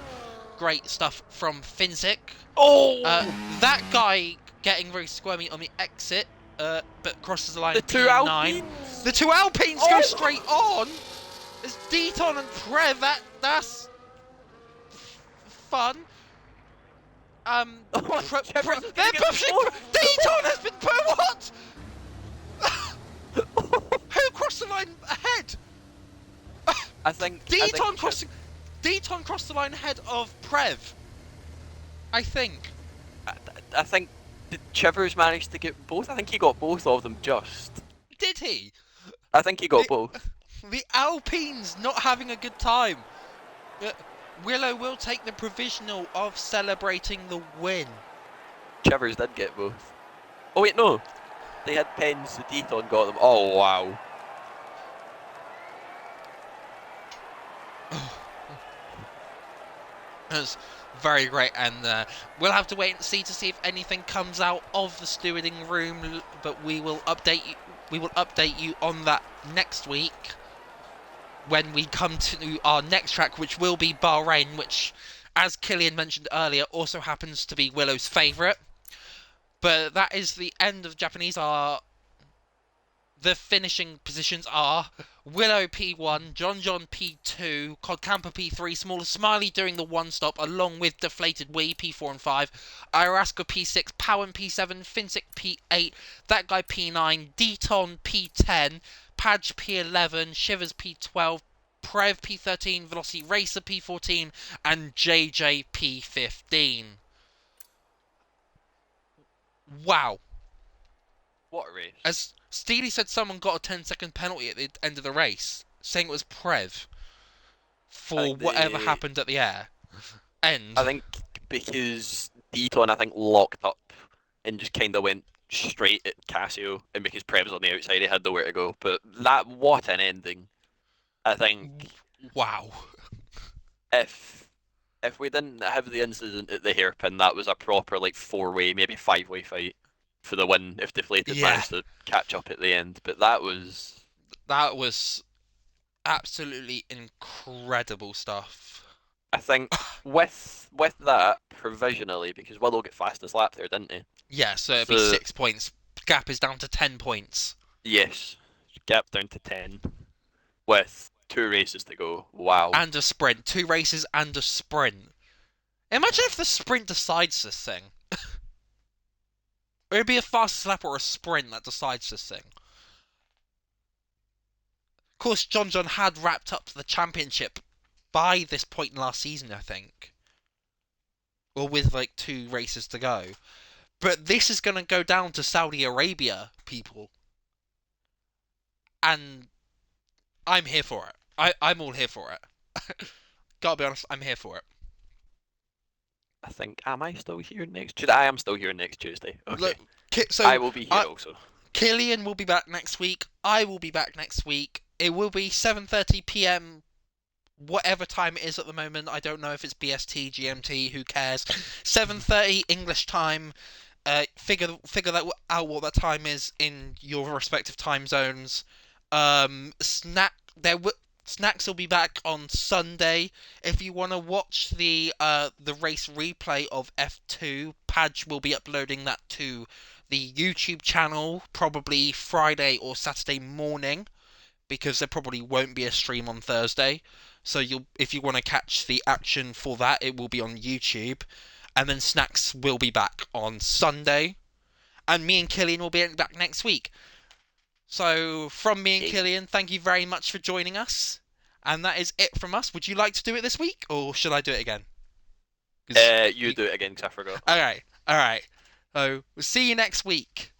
Great stuff from FFinsic. Oh! That guy getting very squirmy on the exit, but crosses the line the P9. Alpines. The two Alpines go straight on! It's Dton and Prix, that's fun. They're pushing. Dton has been put. What? Who crossed the line ahead? I think Dton crossed the line ahead of Prev. I think. I think did Chivers managed to get both? I think he got both of them just. Did he? I think he got both. The Alpines not having a good time. Willow will take the provisional of celebrating the win. Chivers did get both. Oh wait, no. They had pens, so Dton got them. Oh wow. It was very great, and we'll have to wait and see to see if anything comes out of the stewarding room. But we will update you. We will update you on that next week when we come to our next track, which will be Bahrain, which, as Killian mentioned earlier, also happens to be Willow's favourite. But that is the end of Japanese. The finishing positions are Willow P1, John P2, Codcamper P3, SmallerSmiley doing the one stop along with THATGUY P4 and 5, Ayahuasca P6, POWEN P7, FFinsic P8, THATGUY P9, Dton P10, Padge P11, Shivers P12, Prix P13, VelocityRacer P14, and JJ P15. Wow. What a race! As Steely said, someone got a 10-second penalty at the end of the race, saying it was Prev I for think whatever the happened at the I end. think because Dton I think locked up and just kind of went straight at Casio, and because Prem was on the outside, he had nowhere to go. But that what an ending! I think Wow. if we didn't have the incident at the hairpin, that was a proper like four-way, maybe five-way fight for the win if Deflated Yeah, managed to catch up at the end. But that was, that was absolutely incredible stuff. I think, with that provisionally because Willow got fastest lap there, didn't he? Yeah, so it'd be So 6 points. Gap is down to 10 points. yes, gap down to 10 with two races to go. Wow. And a sprint. 2 races and a sprint. Imagine if the sprint decides this thing. It'd be a fastest lap or a sprint that decides this thing. Of course, John had wrapped up the championship by this point in last season, I think. Or with like 2 races to go. But this is going to go down to Saudi Arabia, people. And I'm here for it. I'm all here for it. Gotta be honest, I'm here for it. I think, am I still here next Tuesday? I am still here next Tuesday. Look, Okay. I so will be here also. Killian will be back next week. I will be back next week. It will be 7:30 p.m. whatever time it is at the moment. I don't know if it's BST, GMT. Who cares? 7:30 English time. Figure that out what that time is in your respective time zones. Snack snacks will be back on Sunday. If you want to watch the race replay of F2, Padge will be uploading that to the YouTube channel probably Friday or Saturday morning because there probably won't be a stream on Thursday. So if you want to catch the action for that, it will be on YouTube. And then Snacks will be back on Sunday. And me and Killian will be back next week. So from me and Yay. Killian, thank you very much for joining us. And that is it from us. Would you like to do it this week, or should I do it again? You do it again because I forgot. All right, all right. So we'll see you next week.